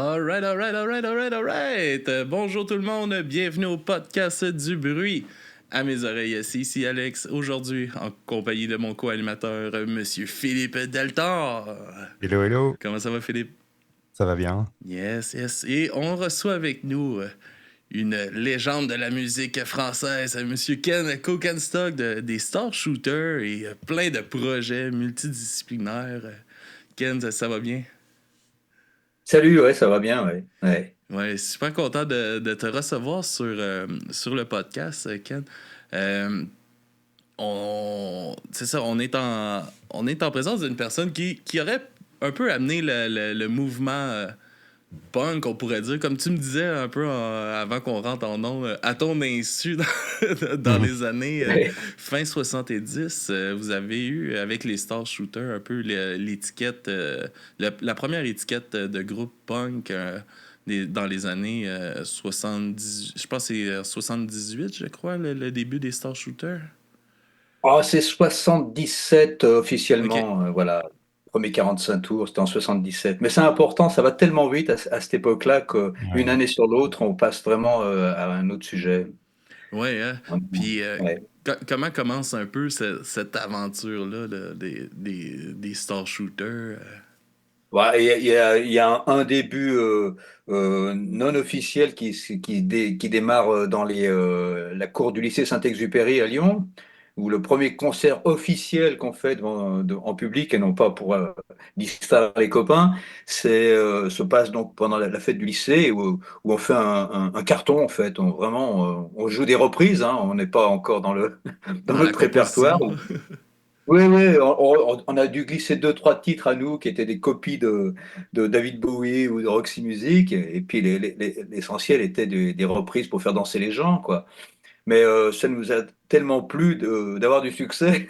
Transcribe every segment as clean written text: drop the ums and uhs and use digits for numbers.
Alright, alright, alright, alright, alright. Bonjour tout le monde, bienvenue au podcast du bruit. À mes oreilles, c'est ici Alex, aujourd'hui en compagnie de mon co-animateur, Monsieur Philippe Deltor. Hello, hello, Comment ça va, Philippe? ça va bien? Yes, yes. Et on reçoit avec nous une légende de la musique française, Monsieur Ken Kokenstock des Star Shooters et plein de projets multidisciplinaires. Ken, ça va bien? Salut, ouais, ça va bien, ouais. Ouais. Ouais, super content de te recevoir sur le podcast, Ken. Euh, c'est ça, on est en présence d'une personne qui aurait un peu amené le mouvement punk, on pourrait dire, comme tu me disais un peu avant qu'on rentre en ondes, à ton insu dans Mhm. les années Ouais. fin 70, vous avez eu avec les Star Shooters un peu l'étiquette, la première étiquette de groupe punk dans les années 70, je pense que c'est 78, je crois, le début des Star Shooters. Ah, c'est 77 Ok. officiellement, voilà. Premier 45 tours, c'était en 77. Mais c'est important, ça va tellement vite à cette époque-là qu'une Ouais. année sur l'autre, on passe vraiment à un autre sujet. Ouais, hein? Puis Ouais. comment commence un peu cette aventure-là là, des Star Shooters? Ouais, il y a un début non officiel qui démarre dans la cour du lycée Saint-Exupéry à Lyon, où le premier concert officiel qu'on fait en public, et non pas pour distraire les copains, se passe donc pendant la fête du lycée, où on fait un carton, en fait. On joue des reprises, hein, on n'est pas encore dans Dans la notre répertoire. composition. Oui, oui, on a dû glisser deux, trois titres à nous qui étaient des copies de David Bowie ou de Roxy Music, et puis l'essentiel était des reprises pour faire danser les gens, quoi. Mais ça nous a tellement plu d'avoir du succès.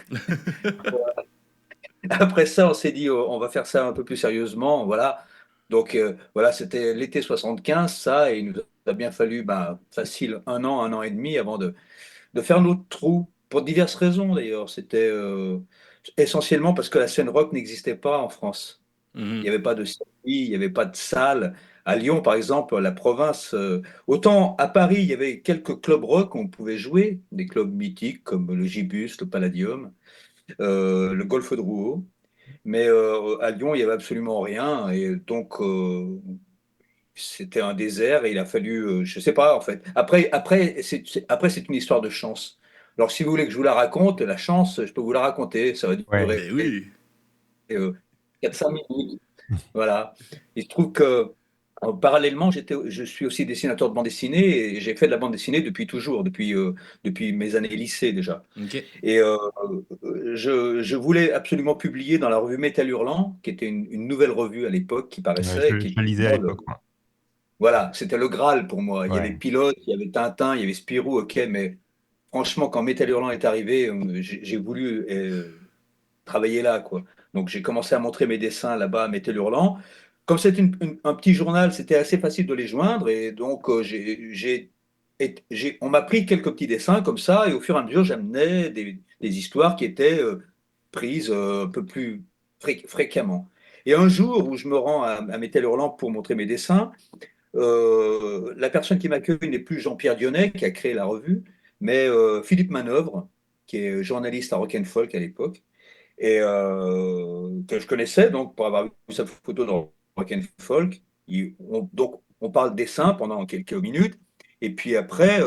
Après ça, on s'est dit, on va faire ça un peu plus sérieusement, voilà. Donc voilà, c'était l'été 75, ça, et il nous a bien fallu, facile, un an et demi avant de faire notre trou, pour diverses raisons d'ailleurs. C'était essentiellement parce que la scène rock n'existait pas en France. Il Mhm. n'y avait pas de circuit, il n'y avait pas de salle. À Lyon, par exemple, la province, autant à Paris, il y avait quelques clubs rock où on pouvait jouer, des clubs mythiques comme le Gibus, le Palladium, le Golfe de Rouault. Mais à Lyon, il n'y avait absolument rien. Et donc, c'était un désert et il a fallu, je sais pas en fait. Après, c'est une histoire de chance. Alors, si vous voulez que je vous la raconte, la chance, je peux vous la raconter. Ça va Ouais. durer Ben oui. 4-5 minutes. Voilà. Il se trouve que parallèlement, je suis aussi dessinateur de bande dessinée et j'ai fait de la bande dessinée depuis toujours, depuis mes années lycée déjà. Ok. Et je voulais absolument publier dans la revue Métal Hurlant, qui était une nouvelle revue à l'époque qui Ouais, paraissait, je qui le était pour lisais à moi l'époque, moi. voilà, c'était le Graal pour moi. Il y avait Ouais. Pilote, il y avait Tintin, il y avait Spirou, ok, mais franchement, quand Métal Hurlant est arrivé, j'ai voulu travailler là, quoi. Donc j'ai commencé à montrer mes dessins là-bas à Métal Hurlant. Comme c'est un petit journal, c'était assez facile de les joindre, et donc on m'a pris quelques petits dessins comme ça, et au fur et à mesure, j'amenais des histoires qui étaient prises un peu plus fréquemment. Et un jour où je me rends à Métal Hurlant pour montrer mes dessins, la personne qui m'accueille n'est plus Jean-Pierre Dionnet, qui a créé la revue, mais Philippe Manœuvre, qui est journaliste à Rock and Folk à l'époque, et que je connaissais donc pour avoir vu sa photo dans Rock and Folk. Donc on parle dessin pendant quelques minutes, et puis après,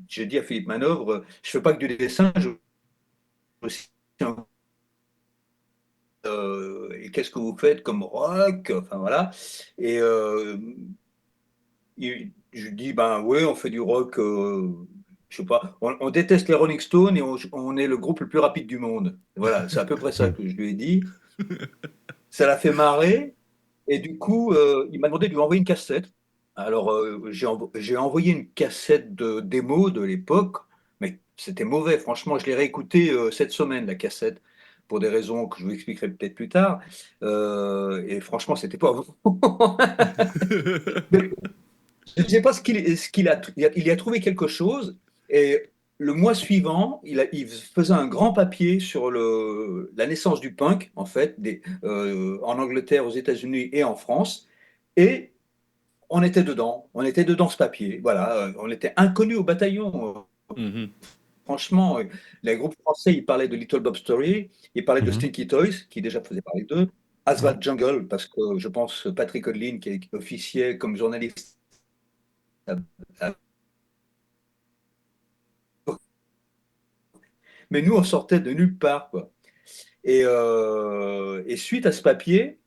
j'ai dit à Philippe Manœuvre, je fais pas que du dessin, je fais aussi et qu'est-ce que vous faites comme rock? Enfin voilà. Et je dis, ben oui, on fait du rock, je sais pas, on déteste les Rolling Stones et on est le groupe le plus rapide du monde. Voilà, c'est à peu près ça Mhm. que je lui ai dit. Ça l'a fait marrer et du coup, il m'a demandé de lui envoyer une cassette. Alors, j'ai envoyé une cassette de démo de l'époque, mais c'était mauvais. Franchement, je l'ai réécouté cette semaine, la cassette, pour des raisons que je vous expliquerai peut-être plus tard. Et franchement, c'était pas bon. Je ne sais pas il y a trouvé quelque chose. Et le mois suivant, il faisait un grand papier sur la naissance du punk, en fait, en Angleterre, aux États-Unis et en France. Et on était dedans ce papier, voilà, on était inconnus au bataillon. Mhm. Franchement, les groupes français, ils parlaient de Little Bob Story, ils parlaient de Mhm. Stinky Toys, qui déjà faisait parler d'eux, Ouais. Asphalt Jungle, parce que je pense Patrick Odlin, qui officiait comme journaliste, mais nous, on sortait de nulle part, quoi. Et suite à ce papier,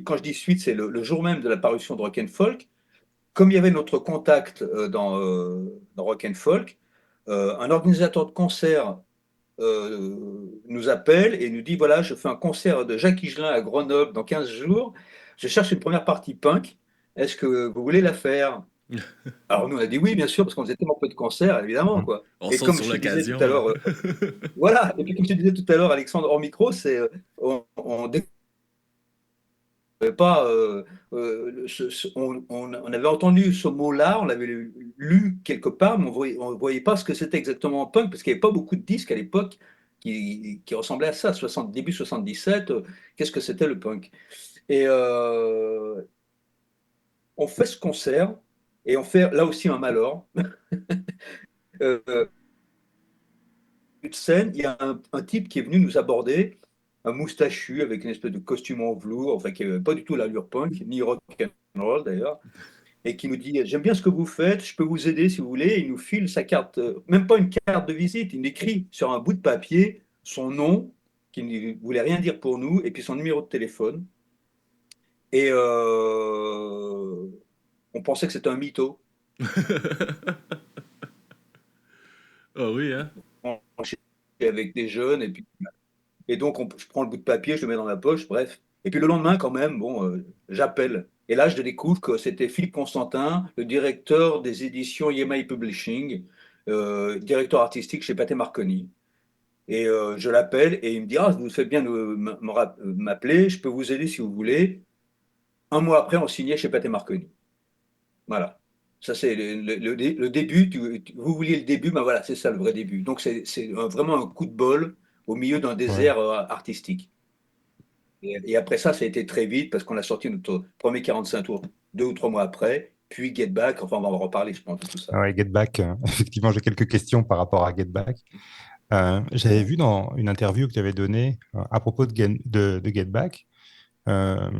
quand je dis suite, c'est le jour même de la parution de Rock and Folk, comme il y avait notre contact dans Rock and Folk, un organisateur de concert nous appelle et nous dit, voilà, je fais un concert de Jacques Higelin à Grenoble dans 15 jours, je cherche une première partie punk, est-ce que vous voulez la faire? Alors nous, on a dit oui, bien sûr, parce qu'on faisait tellement peu de concerts, évidemment, Mhm. quoi. On Et saute comme sur je te disais tout à l'occasion, là. l'heure, voilà, et puis comme je te disais tout à l'heure, Alexandre, hors micro, on pas, on avait entendu ce mot-là, on l'avait lu quelque part, mais on voyait pas ce que c'était exactement punk, parce qu'il n'y avait pas beaucoup de disques à l'époque qui ressemblaient à ça, début 77, qu'est-ce que c'était le punk? Et on fait ce concert, et on fait là aussi un malheur. Euh, de scène, il y a un type qui est venu nous aborder, un moustachu avec une espèce de costume en velours, enfin qui n'avait pas du tout l'allure punk, ni rock and roll d'ailleurs, et qui nous dit j'aime bien ce que vous faites, je peux vous aider si vous voulez. Et il nous file sa carte, même pas une carte de visite, il écrit sur un bout de papier son nom, qui ne voulait rien dire pour nous, et puis son numéro de téléphone. Et on pensait que c'était un mytho. Ah oui, hein? On avec des jeunes, et donc je prends le bout de papier, je le mets dans la poche, bref. Et puis le lendemain, quand même, bon, j'appelle. Et là, je découvre que c'était Philippe Constantin, le directeur des éditions EMI Publishing, directeur artistique chez Pathé Marconi. Et je l'appelle et il me dit, ah, vous faites bien de m'appeler, je peux vous aider si vous voulez. Un mois après, on signait chez Pathé Marconi. Voilà. Ça, c'est le début. Vous vouliez le début, ben voilà, c'est ça le vrai début. Donc, c'est vraiment un coup de bol au milieu d'un Ouais. désert artistique. Et après ça a été très vite parce qu'on a sorti notre premier 45 tours 2 ou 3 mois après, puis Get Back, enfin on va en reparler, je pense, de tout ça. Ouais, Get Back, effectivement, j'ai quelques questions par rapport à Get Back. J'avais vu dans une interview que tu avais donnée à propos de Get Back, euh,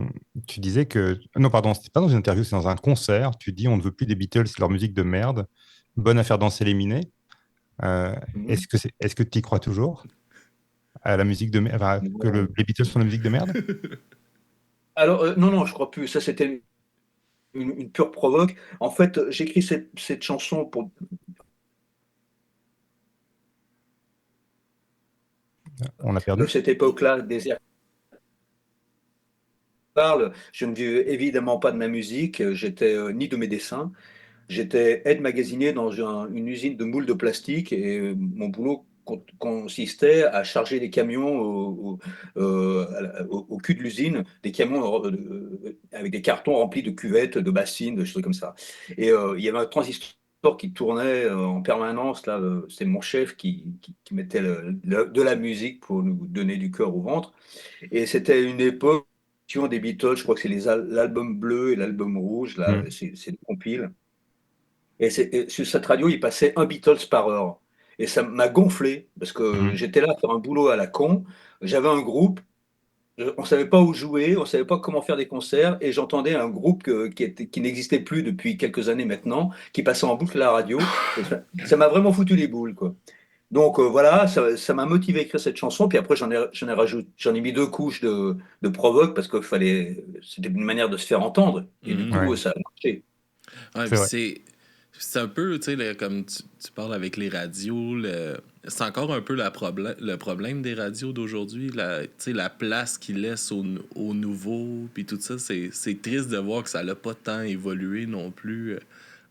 tu disais que... Non, pardon, c'était pas dans une interview, c'est dans un concert. Tu dis on ne veut plus des Beatles, leur musique de merde. Bonne à faire danser les minets. Euh, Mhm. est-ce que tu y crois toujours à la musique de merde, enfin, que Non. les Beatles sont la musique de merde? Alors, non, non, je crois plus. Ça, c'était une pure provoque. En fait, j'écris cette chanson pour On a de perdu? cette époque-là, désert parle. Je ne vivais évidemment pas de ma musique, j'étais ni de mes dessins. J'étais aide magasinier dans une usine de moules de plastique et mon boulot consistait à charger des camions au cul de l'usine, des camions avec des cartons remplis de cuvettes, de bassines, de choses comme ça. Et il y avait un transistor qui tournait en permanence. Là, c'est mon chef qui mettait de la musique pour nous donner du cœur au ventre. Et c'était une époque des Beatles, je crois que c'est l'album bleu et l'album rouge, là, Hmm. c'est des compiles. Et sur cette radio, il passait un Beatles par heure. Et ça m'a gonflé, parce que Mhm. j'étais là à faire un boulot à la con. J'avais un groupe, on ne savait pas où jouer, on ne savait pas comment faire des concerts, et j'entendais un groupe qui n'existait plus depuis quelques années maintenant, qui passait en boucle à la radio. Et ça m'a vraiment foutu les boules, quoi. Donc voilà, ça m'a motivé à écrire cette chanson. Puis après, j'en ai mis 2 couches de provoque, parce que c'était une manière de se faire entendre. Et du Mhm. coup, Ouais, ça a marché. Ouais, c'est puis vrai. c'est un peu, tu sais, comme tu parles avec les radios, c'est encore un peu le problème des radios d'aujourd'hui, tu sais, la place qu'ils laissent aux nouveaux, puis tout ça, c'est triste de voir que ça n'a pas tant évolué non plus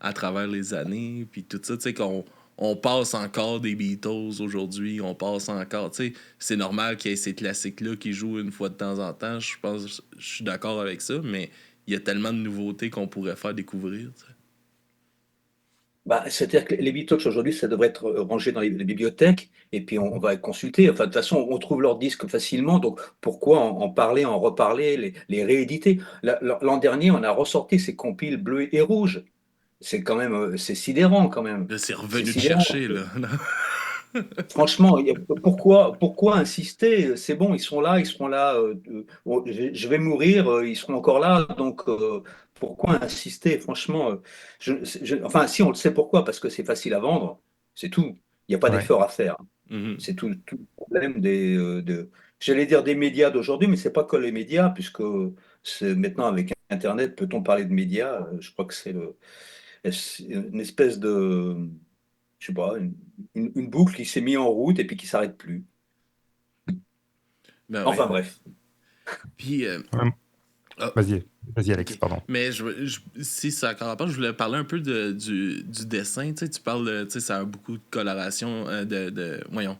à travers les années, puis tout ça, tu sais, on passe encore des Beatles aujourd'hui, on passe encore, tu sais, c'est normal qu'il y ait ces classiques-là qui jouent une fois de temps en temps, je pense, je suis d'accord avec ça, mais il y a tellement de nouveautés qu'on pourrait faire découvrir, tu sais. Bah, c'est-à-dire que les Beatles aujourd'hui, ça devrait être rangé dans les bibliothèques et puis on va consulter. Enfin, de toute façon, on trouve leurs disques facilement, donc pourquoi en parler, en reparler, les rééditer? L'an dernier, on a ressorti ces compiles bleus et rouges. C'est quand même, c'est sidérant quand même. Là, c'est C'est revenu te sidérant. chercher, là. Franchement, pourquoi insister? C'est bon, ils sont là, ils seront là. Bon, je vais mourir, ils seront encore là. Donc, pourquoi insister? Franchement, enfin, si on le sait pourquoi, parce que c'est facile à vendre, c'est tout. Il n'y a pas Ouais, d'effort à faire. Mhm. C'est tout le problème j'allais dire des médias d'aujourd'hui, mais c'est pas que les médias, puisque c'est maintenant avec Internet, peut-on parler de médias? Je crois que c'est une espèce de je sais pas, une boucle qui s'est mise en route et puis qui s'arrête plus. Ben oui. Enfin bref. Puis, ouais. ah, Vas-y, Alex, ok. pardon. Mais si ça a encore rapport, je voulais parler un peu du dessin. Tu sais, tu parles, tu sais, ça a beaucoup de coloration, voyons,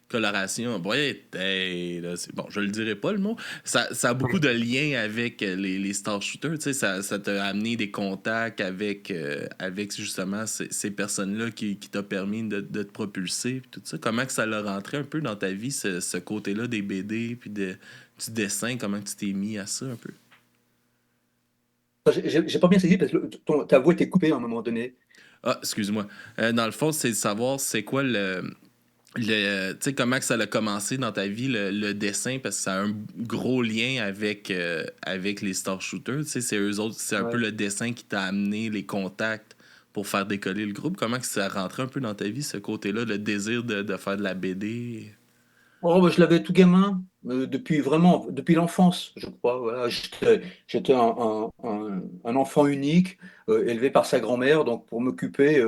coloration. Ouais, là, c'est bon, je le dirai pas le mot. Ça a beaucoup de liens avec les Star Shooters. Tu sais, ça t'a amené des contacts avec justement ces personnes-là qui t'a permis de te propulser. Puis tout ça. Comment que ça l'a rentré un peu dans ta vie, ce côté-là des BD, puis du dessin, comment tu t'es mis à ça un peu? J'ai pas bien saisi parce que ta voix était coupée à un moment donné. Ah, excuse-moi. Dans le fond, c'est de savoir c'est quoi tu sais, comment que ça a commencé dans ta vie, le dessin, parce que ça a un gros lien avec les Star Shooters. Tu sais, c'est eux autres, c'est un peu Ouais. le dessin qui t'a amené les contacts pour faire décoller le groupe. Comment que ça a rentré un peu dans ta vie, ce côté-là, le désir de faire de la BD? Oh, bah, je l'avais tout gamin, depuis l'enfance, je crois. Voilà. J'étais un enfant unique, élevé par sa grand-mère, donc pour m'occuper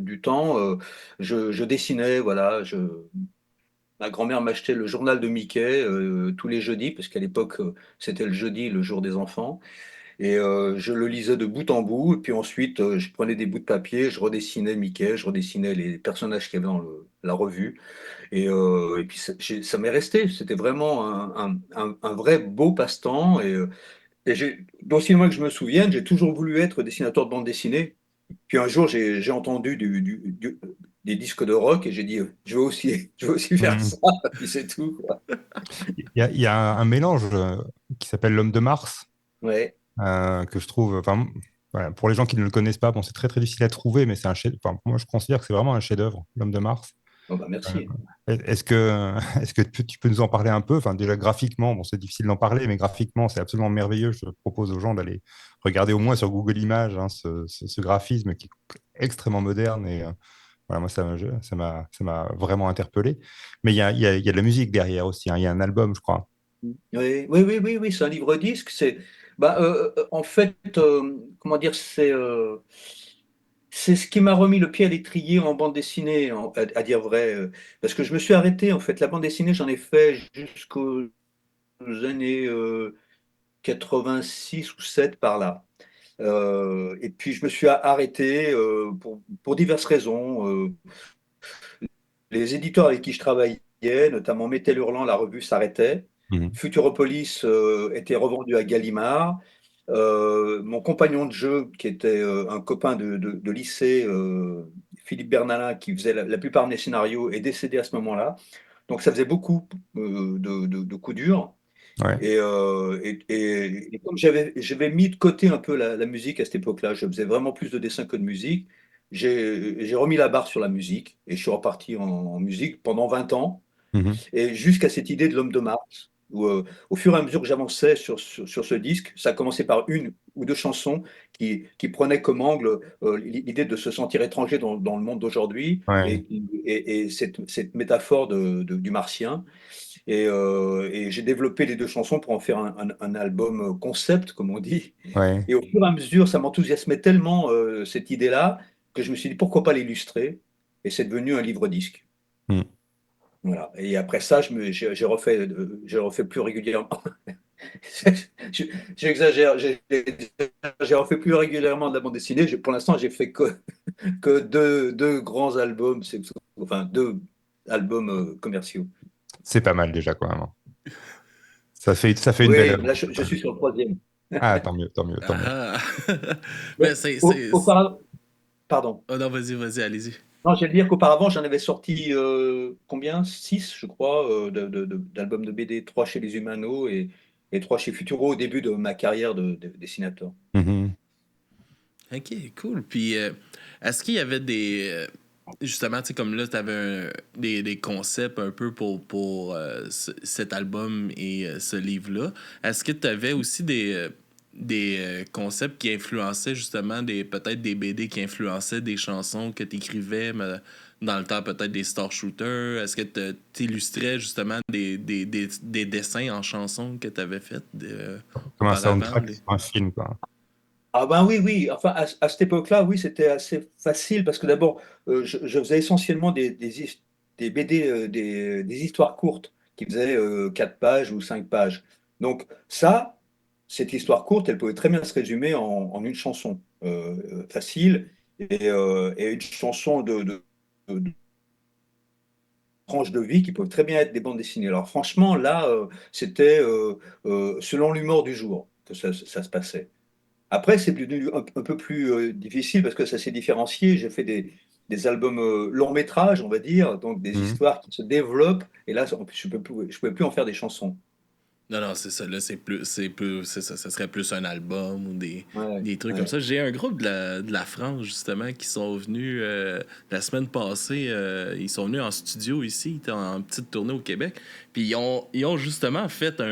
du temps, je dessinais. Voilà, ma grand-mère m'achetait le journal de Mickey tous les jeudis, parce qu'à l'époque, c'était le jeudi, le jour des enfants. Et je le lisais de bout en bout. Et puis ensuite, je prenais des bouts de papier, je redessinais Mickey, je redessinais les personnages qu'il y avait dans la revue. Et puis ça m'est resté. C'était vraiment un vrai beau passe-temps. Et d'aussi loin que je me souvienne, j'ai toujours voulu être dessinateur de bande dessinée. Puis un jour, j'ai entendu des disques de rock et j'ai dit, je veux aussi faire Hmm. ça. Puis c'est tout, quoi. Il y a un mélange qui s'appelle l'homme de Mars, Ouais. que je trouve, enfin, voilà, pour les gens qui ne le connaissent pas, bon, c'est très très difficile à trouver, mais c'est un chef, enfin, moi je considère que c'est vraiment un chef-d'œuvre, l'homme de Mars. Oh, bah, Euh, merci. Est-ce que, est-ce que tu peux nous en parler un peu? Enfin, déjà graphiquement, bon, c'est difficile d'en parler, mais graphiquement, c'est absolument merveilleux. Je propose aux gens d'aller regarder au moins sur Google Images, hein, ce graphisme qui est extrêmement moderne et voilà, moi ça m'a vraiment interpellé. Mais il y a de la musique derrière aussi, hein. Il y a un album, je crois. Oui, c'est un livre-disque. En fait, comment dire, c'est ce qui m'a remis le pied à l'étrier en bande dessinée, à dire vrai. Parce que je me suis arrêté, en fait. La bande dessinée, j'en ai fait jusqu'aux années 86 ou 7 par là. Et puis, je me suis arrêté pour diverses raisons. Les éditeurs avec qui je travaillais, notamment Métal Hurlant, la revue s'arrêtait. Mhm. Futuropolis était revendu à Gallimard. Mon compagnon de jeu, qui était un copain de lycée, Philippe Bernalin, qui faisait la plupart de mes scénarios, est décédé à ce moment-là. Donc ça faisait beaucoup de coups durs. Ouais, Et comme j'avais mis de côté un peu la musique à cette époque-là, je faisais vraiment plus de dessins que de musique, j'ai remis la barre sur la musique et je suis reparti en musique pendant 20 ans, mhm. et jusqu'à cette idée de l'homme de Mars, où au fur et à mesure que j'avançais sur ce disque, ça a commencé par une ou deux chansons qui prenaient comme angle l'idée de se sentir étranger dans le monde d'aujourd'hui Ouais, et cette métaphore du martien. Et j'ai développé les deux chansons pour en faire un album concept, comme on dit. ouais. Et au fur et à mesure, ça m'enthousiasmait tellement cette idée-là que je me suis dit pourquoi pas l'illustrer. Et c'est devenu un livre-disque. Hmm. Voilà. Et après ça, j'ai refait plus régulièrement. Je- J'exagère. J'ai refait plus régulièrement de la bande dessinée. Pour l'instant, j'ai fait que deux grands albums, enfin deux albums commerciaux. C'est pas mal déjà, quoi, hein. Ça fait une belle Oui, œuvre, là, en tout je cas. suis sur le troisième. Ah, tant mieux, tant mieux, tant mieux. Ah! Mais Ben, c'est. auparavant, Pardon. Oh non, vas-y, allez-y. Non, j'allais dire qu'auparavant, j'en avais sorti combien? Six, je crois, d'albums de BD, trois chez les Humano et trois chez Futuro au début de ma carrière de dessinateur. Mhm. Ok, cool. Puis, est-ce qu'il y avait justement, tu sais, comme là, tu avais des concepts un peu pour cet album et ce livre-là. Est-ce que tu avais aussi des concepts qui influençaient justement peut-être des BD qui influençaient des chansons que tu écrivais dans le temps, peut-être des Star Shooters? Est-ce que tu illustrais justement des dessins en chansons que tu avais fait Comme un auparavant? soundtrack sur un film, quoi. Ah ben oui, oui. Enfin, à cette époque-là, oui, c'était assez facile parce que d'abord, je faisais essentiellement des BD, des histoires courtes qui faisaient 4 pages ou 5 pages. Donc ça, cette histoire courte, elle pouvait très bien se résumer en une chanson facile et une chanson de tranches de vie qui peuvent très bien être des bandes dessinées. Alors franchement, là, c'était selon l'humour du jour que ça se passait. Après, c'est devenu un peu plus difficile parce que ça s'est différencié. J'ai fait des albums long métrage, on va dire, donc des Mhm. histoires qui se développent. Et là, je pouvais plus en faire des chansons. Non, non, c'est ça. Là, c'est ça. Ça serait plus un album ou Ouais, des trucs comme ouais. ça. J'ai un groupe de la France, justement, qui sont venus la semaine passée. Ils sont venus en studio ici. Ils étaient en petite tournée au Québec. Puis ils ont justement fait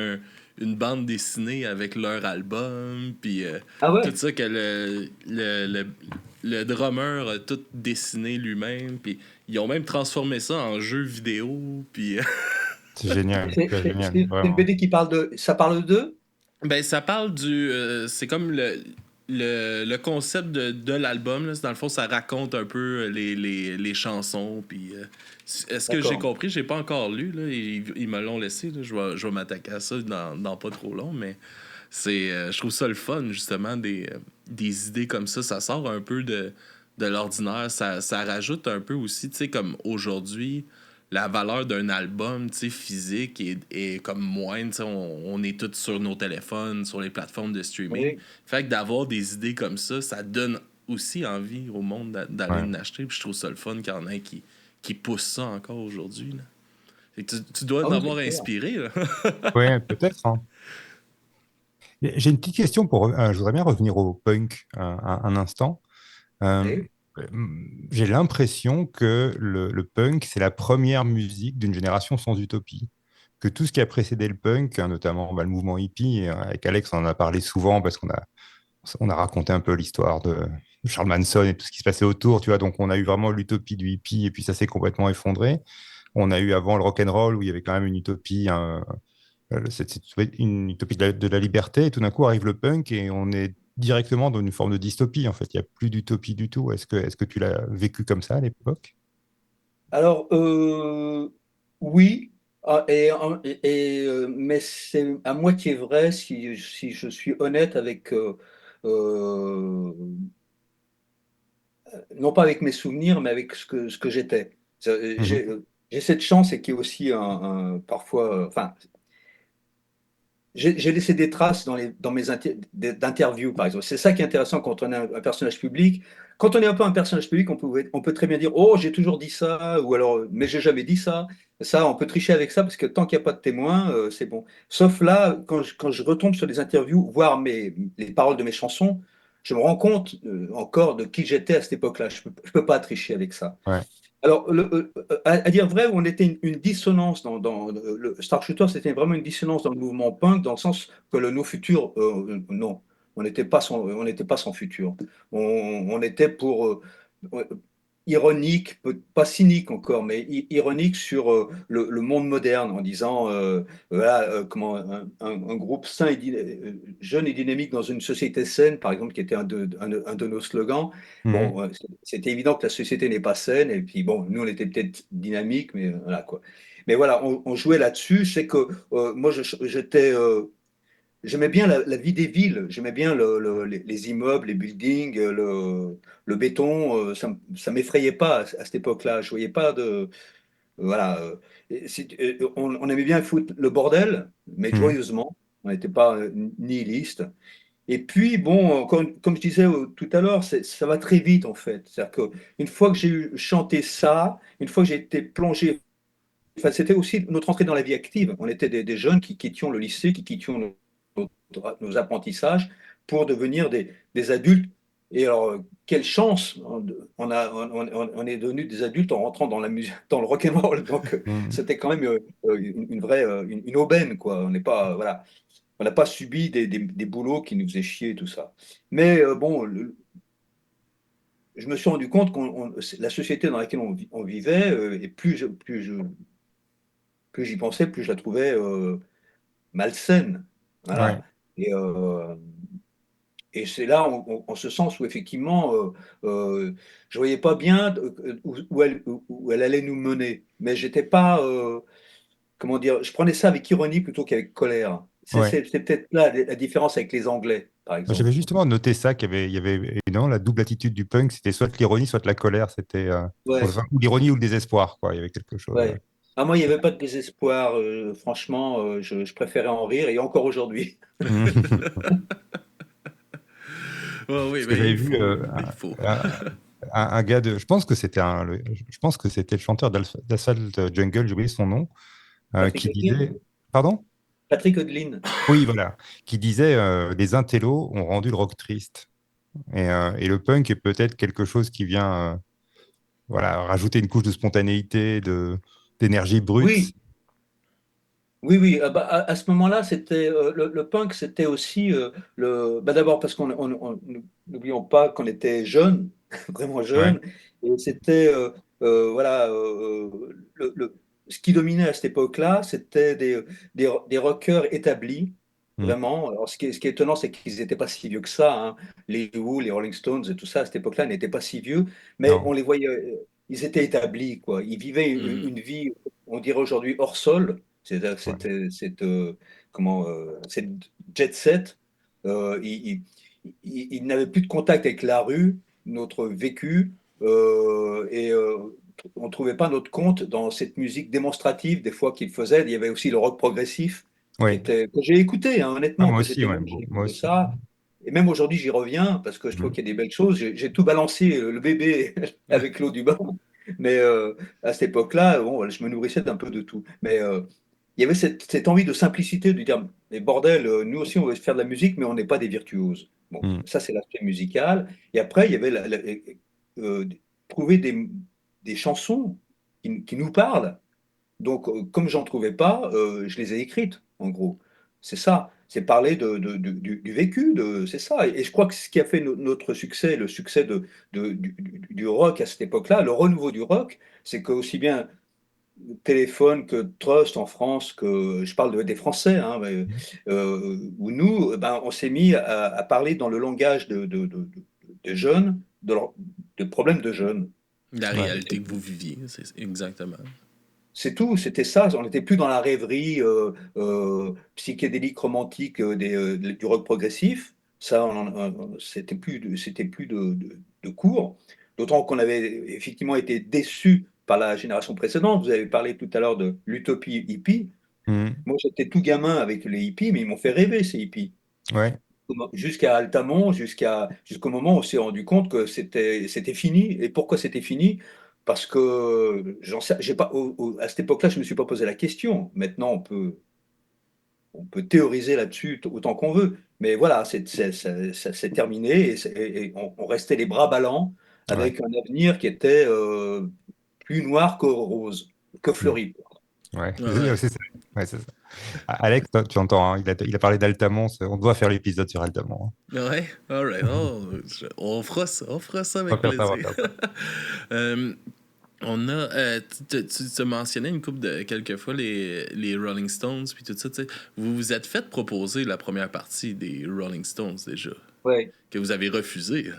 une bande dessinée avec leur album. Puis Ah tout ouais. ça que le drummer a tout dessiné lui-même. Puis ils ont même transformé ça en jeu vidéo. Puis C'est génial, C'est une vraiment. BD qui parle de. Ça parle d'eux? ben, ça parle c'est comme le concept de l'album. Là. Dans le fond, ça raconte un peu les chansons. Puis, est-ce que j'ai D'accord. compris? J'ai pas encore lu. Là, ils me l'ont laissé. Là. Je vais m'attaquer à ça dans pas trop long. Mais je trouve ça le fun, justement, des idées comme ça. Ça sort un peu de l'ordinaire. Ça rajoute un peu aussi, tu sais, comme aujourd'hui la valeur d'un album physique est comme moindre. On est tous sur nos téléphones, sur les plateformes de streaming. Oui. Fait que d'avoir des idées comme ça donne aussi envie au monde d'aller Ouais. l'acheter. Puis je trouve ça le fun qu'il y en ait qui poussent ça encore aujourd'hui. Là. Fait que tu dois Ah en oui, c'est avoir clair. inspiré. Là. Ouais, peut-être, hein. J'ai une petite question je voudrais bien revenir au punk un instant. Euh, Oui. j'ai l'impression que le punk, c'est la première musique d'une génération sans utopie. Que tout ce qui a précédé le punk, hein, notamment bah, le mouvement hippie, avec Alex, on en a parlé souvent parce on a raconté un peu l'histoire de Charles Manson et tout ce qui se passait autour, tu vois. Donc, on a eu vraiment l'utopie du hippie et puis ça s'est complètement effondré. On a eu avant le rock and roll où il y avait quand même une utopie, c'est une utopie de la liberté. Et tout d'un coup arrive le punk et on est directement dans une forme de dystopie. En fait, il n'y a plus d'utopie du tout. Est-ce que tu l'as vécu comme ça à l'époque? Alors, oui, mais c'est à moitié vrai si je suis honnête avec, euh, non pas avec mes souvenirs, mais avec ce que j'étais. Mhm. J'ai cette chance et qui est aussi parfois, enfin, j'ai laissé des traces dans mes d'interviews, par exemple. C'est ça qui est intéressant quand on est un personnage public. Quand on est un peu un personnage public, on peut très bien dire, oh, j'ai toujours dit ça, ou alors, mais j'ai jamais dit ça. Ça, on peut tricher avec ça parce que tant qu'il n'y a pas de témoin, c'est bon. Sauf là, quand je retombe sur les interviews, voir les paroles de mes chansons, je me rends compte encore de qui j'étais à cette époque-là. Je peux pas tricher avec ça. Ouais. Alors, à dire vrai, on était une dissonance dans le Star Shooter, c'était vraiment une dissonance dans le mouvement punk, dans le sens que nos futurs, non, on n'était pas sans futur. On était euh, ironique, pas cynique encore, mais ironique sur le monde moderne, en disant, voilà, comment un groupe sain jeune et dynamique dans une société saine, par exemple, qui était un de nos slogans. Mhm. Bon, c'était évident que la société n'est pas saine, et puis bon, nous on était peut-être dynamiques, mais voilà quoi. Mais voilà, on jouait là-dessus. C'est que moi j'aimais bien la vie des villes, j'aimais bien les immeubles, les buildings, le béton. Ça m'effrayait pas à cette époque-là. Je voyais pas de voilà. On aimait bien foutre le bordel, mais Mhm. joyeusement. On n'était pas nihiliste. Et puis, bon, comme je disais tout à l'heure, ça va très vite en fait. C'est-à-dire qu'une fois que j'ai chanté ça, une fois que j'ai été plongé, enfin, c'était aussi notre entrée dans la vie active. On était des jeunes qui quittions le lycée, qui quittions nos apprentissages pour devenir des adultes. Et alors, quelle chance! On est devenus des adultes en rentrant dans la musique, dans le rock and roll. Donc, Mm. c'était quand même une vraie une aubaine, quoi. On n'est pas, voilà, on n'a pas subi des boulots qui nous faisaient chier, tout ça. Mais bon, je me suis rendu compte que la société dans laquelle on vivait, et plus j'y pensais, plus je la trouvais malsaine. Ouais. Voilà. Et, euh, et c'est là, en ce sens où effectivement, je voyais pas bien où elle allait nous mener. Mais j'étais pas, comment dire, je prenais ça avec ironie plutôt qu'avec colère. Ouais. C'est peut-être là la différence avec les Anglais, par J'avais exemple. justement noté ça, il y avait évidemment la double attitude du punk, c'était soit l'ironie, soit la colère, c'était Ouais, enfin, ou l'ironie ou le désespoir, quoi. Il y avait quelque chose. ouais. Ah, moi, il n'y avait pas de désespoir. Franchement, je préférais en rire, et encore aujourd'hui. Ouais, oui, Parce que mais j'avais il vu faut. Il faut. un gars de, je pense que c'était je pense que c'était le chanteur d'Asphalt Jungle, j'ai oublié son nom, Patrick qui Odlin. disait, pardon? Patrick Odlin. Oui, voilà, qui disait les intellos ont rendu le rock triste. Et le punk est peut-être quelque chose qui vient voilà, rajouter une couche de spontanéité, d'énergie brute. Oui, oui, oui. Ah bah, à ce moment-là, c'était le punk, c'était aussi bah, d'abord parce n'oublions pas qu'on était jeunes, vraiment Ouais. jeunes, et c'était voilà ce qui dominait à cette époque-là, c'était des rockers établis, Mm. vraiment. Alors ce qui est étonnant, c'est qu'ils n'étaient pas si vieux que ça, hein. Les Who, les Rolling Stones et tout ça à cette époque-là n'étaient pas si vieux, mais Non. on les voyait, ils étaient établis, quoi. Ils vivaient Mhm. une vie, on dirait aujourd'hui hors sol. C'est-à-dire que Ouais. cette jet set, il n'avait plus de contact avec la rue, notre vécu, et on ne trouvait pas notre compte dans cette musique démonstrative des fois qu'il faisait. Il y avait aussi le rock progressif Oui. que j'ai écouté, hein, Ah, honnêtement, moi quand aussi, j'étais ouais. jeune, j'ai Moi écouté aussi. ça. Et même aujourd'hui, j'y reviens parce que je trouve Mm. qu'il y a des belles choses. J'ai tout balancé, le bébé avec l'eau du bain. Mais à cette époque-là, bon, je me nourrissais d'un peu de tout. Mais il y avait cette envie de simplicité, de dire, mais bordel, nous aussi, on veut faire de la musique, mais on n'est pas des virtuoses. Bon, Mm. ça, c'est l'aspect musical. Et après, il y avait euh, trouver des chansons qui nous parlent. Donc, comme j'en trouvais pas, je les ai écrites, en gros. C'est ça. C'est parler du vécu, c'est ça. Et je crois que ce qui a fait notre succès, le succès du rock à cette époque-là, le renouveau du rock, c'est que aussi bien Téléphone que Trust en France, que je parle des Français, hein, mais, où nous, ben, on s'est mis à parler dans le langage de jeunes, de problèmes de jeunes. La Ouais. réalité que vous viviez, c'est exactement. C'est tout, c'était ça. On n'était plus dans la rêverie psychédélique romantique du rock progressif. Ça, c'était plus de cours. D'autant qu'on avait effectivement été déçus par la génération précédente. Vous avez parlé tout à l'heure de l'utopie hippie. Mm. Moi, j'étais tout gamin avec les hippies, mais ils m'ont fait rêver, ces hippies. Ouais. Jusqu'à Altamont, jusqu'au moment où on s'est rendu compte que c'était fini. Et pourquoi c'était fini? Parce que j'ai pas, à cette époque-là, je ne me suis pas posé la question. Maintenant, on peut théoriser là-dessus autant qu'on veut. Mais voilà, c'est terminé et on restait les bras ballants Ouais. avec un avenir qui était plus noir que rose, que Mm. fleuri. Ouais. Ouais, ouais. C'est ça. Ouais, c'est ça. Alex, toi, tu entends, hein, il a parlé d'Altamont. On doit faire l'épisode sur Altamont. Ouais, alright. Oh, on fera ça On va avec faire ça, on va plaisir. faire ça. Euh, on a, tu mentionné une couple de quelques fois les Rolling Stones puis tout ça. Tu sais. Vous vous êtes fait proposer la première partie des Rolling Stones déjà, Ouais. que vous avez refusé.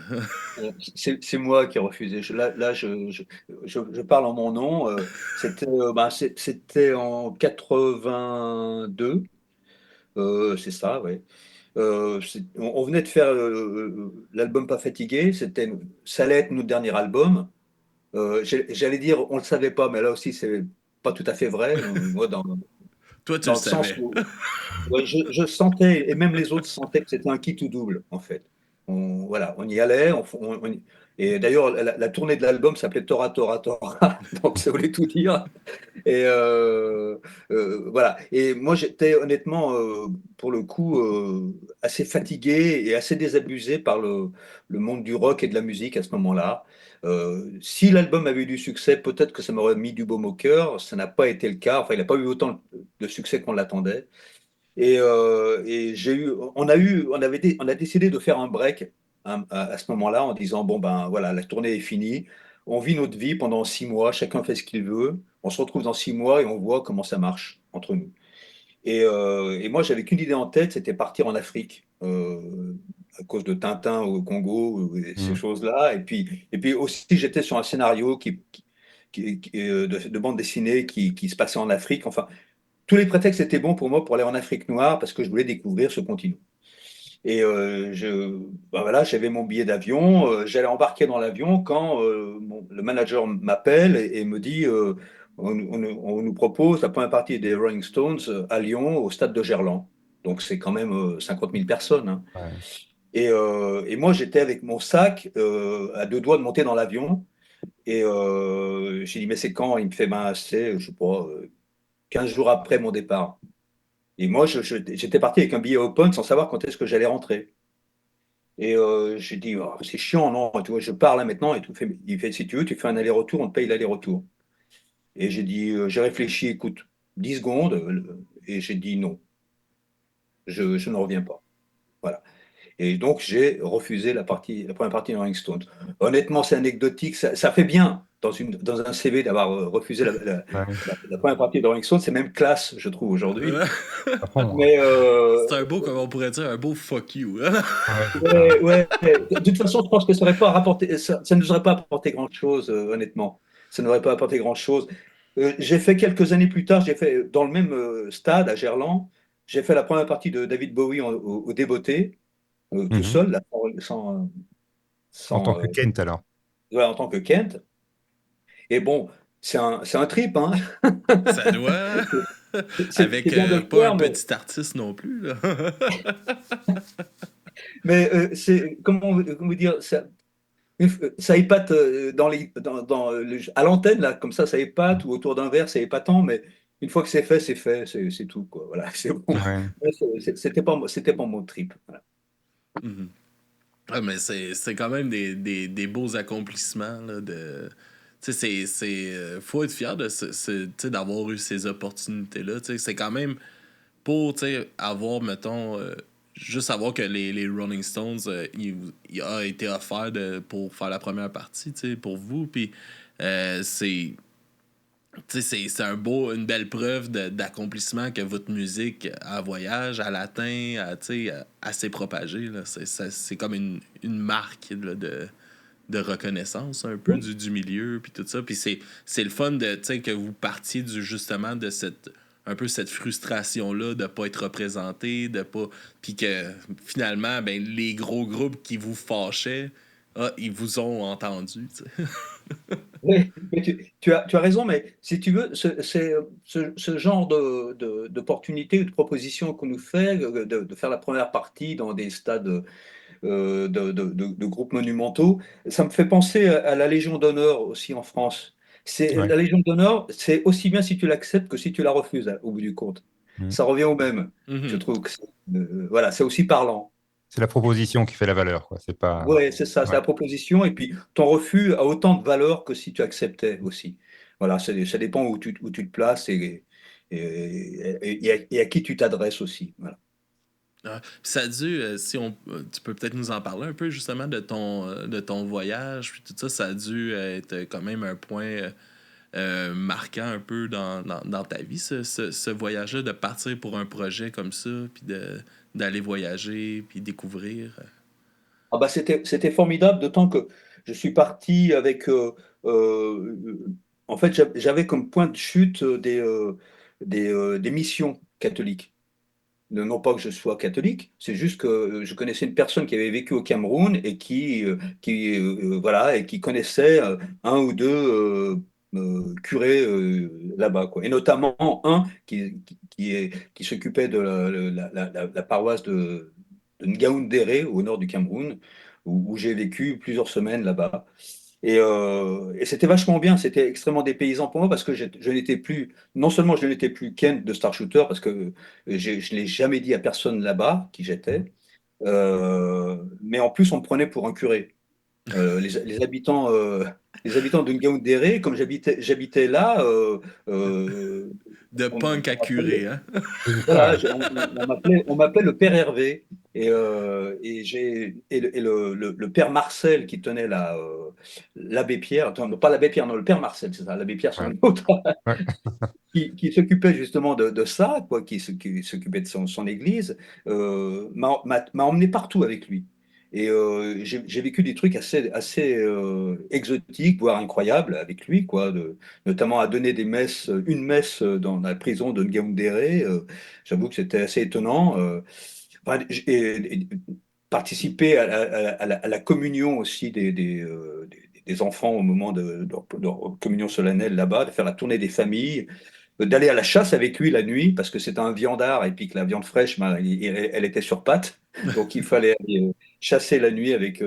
C'est moi qui ai refusé. Là, je parle en mon nom. C'était en 82. C'est ça, ouais. On venait de faire l'album Pas fatigué. Ça allait être notre dernier album. J'allais dire, on ne le savait pas, mais là aussi, c'est pas tout à fait vrai. Moi, Toi, tu le dans le sens savais. où ouais, je sentais, et même les autres sentaient que c'était un kit ou double, en fait. Voilà, on y allait. Et d'ailleurs, la tournée de l'album s'appelait Tora Tora Tora, donc ça voulait tout dire. Et voilà. Et moi, j'étais honnêtement, pour le coup, assez fatigué et assez désabusé par le monde du rock et de la musique à ce moment-là. Si l'album avait eu du succès, peut-être que ça m'aurait mis du baume au cœur. Ça n'a pas été le cas. Enfin, il n'a pas eu autant de succès qu'on l'attendait. Et on a décidé de faire un break hein, à ce moment-là en disant bon ben voilà, la tournée est finie, on vit notre vie pendant 6 mois, chacun fait ce qu'il veut, on se retrouve dans 6 mois et on voit comment ça marche entre nous. Et moi j'avais qu'une idée en tête, c'était partir en Afrique. À cause de Tintin au Congo, ces Mm. choses-là. Et puis aussi, j'étais sur un scénario de bande dessinée qui se passait en Afrique. Enfin, tous les prétextes étaient bons pour moi pour aller en Afrique noire parce que je voulais découvrir ce continent. Et ben voilà, j'avais mon billet d'avion, j'allais embarquer dans l'avion quand le manager m'appelle et me dit on nous propose la première partie des Rolling Stones à Lyon, au stade de Gerland. Donc c'est quand même 50 000 personnes, hein. Ouais. Et moi j'étais avec mon sac à 2 doigts de monter dans l'avion. Et j'ai dit mais c'est quand? Il me fait ben c'est, je sais pas, 15 jours après mon départ. Et moi, j'étais parti avec un billet open sans savoir quand est-ce que j'allais rentrer. Et j'ai dit, oh, c'est chiant, non, tu vois, je pars là maintenant et tout. Il fait, si tu veux, tu fais un aller-retour, on te paye l'aller-retour. Et j'ai dit, j'ai réfléchi, écoute, 10 secondes, et j'ai dit non, je ne reviens pas. Voilà. Et donc, j'ai refusé la première partie de Rolling Stones. Honnêtement, c'est anecdotique, ça fait bien dans un CV d'avoir refusé Ouais. la première partie de Rolling Stones. C'est même classe, je trouve, aujourd'hui. Après, Mais C'est un beau, comme on pourrait dire, un beau fuck you. Hein. ouais, c'est ça. ouais, ouais. De toute façon, je pense que ça aurait pas rapporté, ça ne nous aurait pas apporté grand-chose, honnêtement. Ça n'aurait pas apporté grand-chose. J'ai fait quelques années plus tard, j'ai fait dans le même stade à Gerland, j'ai fait la première partie de David Bowie au Débeauté, tout Mhm. seul, là, En tant sans, que Kent, alors. ouais, en tant que Kent. Et bon, c'est un trip, hein. Ça doit. C'est Avec bien de le pas un faire, petit artiste non plus. Là. mais c'est comment vous dire ça. Ça épate à l'antenne, là, comme ça épate, ou autour d'un verre, c'est épatant, mais une fois que c'est fait, c'est tout, quoi. Voilà, c'est bon. Ouais. Ouais, c'était pas mon trip. Voilà. Mhm. Ah, mais c'est quand même des beaux accomplissements. Là, tu sais, faut être fier de tu sais, d'avoir eu ces opportunités-là. Tu sais, c'est quand même pour tu sais, avoir, mettons, juste savoir que les Rolling Stones, il a été offert pour faire la première partie, tu sais, pour vous. Puis c'est. Tu sais, c'est une belle preuve d'accomplissement que votre musique a voyage, elle atteint, tu sais, elle s'est propagée. Là. C'est comme une marque là, de reconnaissance un peu Oui, du milieu, puis tout ça. Puis c'est le fun de, tu sais, que vous partiez justement de un peu cette frustration-là de pas être représenté, de pas... Puis que finalement, ben, les gros groupes qui vous fâchaient, ils vous ont entendu, tu sais. oui, mais tu as raison, mais si tu veux, ce genre d'opportunité ou de proposition qu'on nous fait, de faire la première partie dans des stades de groupes monumentaux. Ça me fait penser à la Légion d'honneur aussi en France. Ouais. La Légion d'honneur, c'est aussi bien si tu l'acceptes que si tu la refuses au bout du compte. Mm. Ça revient au même. Je Mhm. trouve que voilà, c'est aussi parlant. C'est la proposition qui fait la valeur, quoi. C'est pas. Ouais, c'est ça, c'est Ouais. la proposition. Et puis, ton refus a autant de valeur que si tu acceptais aussi. Voilà, ça dépend où tu te places et à qui tu t'adresses aussi. Voilà. Ah, puis ça a dû, si on, tu peux peut-être nous en parler un peu justement de ton voyage, puis tout ça, ça a dû être quand même un point marquant un peu dans ta vie, ce voyage-là, de partir pour un projet comme ça, puis d'aller voyager, puis découvrir. Ah bah c'était formidable, d'autant que je suis parti avec. En fait, j'avais comme point de chute des missions catholiques. Non pas que je sois catholique, c'est juste que je connaissais une personne qui avait vécu au Cameroun et qui voilà, et qui connaissait un ou deux curés là-bas, quoi. Et notamment un qui s'occupait de la paroisse de Ngaoundéré, au nord du Cameroun, où j'ai vécu plusieurs semaines là-bas. Et c'était vachement bien, c'était extrêmement dépaysant pour moi parce que je n'étais plus, non seulement je n'étais plus Ken de Star Shooter parce que je ne l'ai jamais dit à personne là-bas qui j'étais, mais en plus on me prenait pour un curé. Les habitants de Ngaoundéré, comme j'habitais là, De on, punk à on m'appelait curé, hein? Oui, c'est voilà, ça. on m'appelait le père Hervé. Le père Marcel qui tenait l'abbé Pierre, attends, non, pas l'abbé Pierre, non, le père Marcel, c'est ça, l'abbé Pierre, c'est Ouais, un autre, ouais. qui s'occupait justement de ça, quoi, qui s'occupait de son église, m'a emmené partout avec lui. Et j'ai vécu des trucs assez exotiques, voire incroyables avec lui, quoi, notamment à donner des messes, une messe dans la prison de Ngaoundéré. J'avoue que c'était assez étonnant. Enfin, et participer à la communion aussi des enfants au moment de leur communion solennelle là-bas, de faire la tournée des familles, d'aller à la chasse avec lui la nuit, parce que c'était un viandard et puis que la viande fraîche, ben, elle était sur pattes. Donc il fallait aller chasser la nuit avec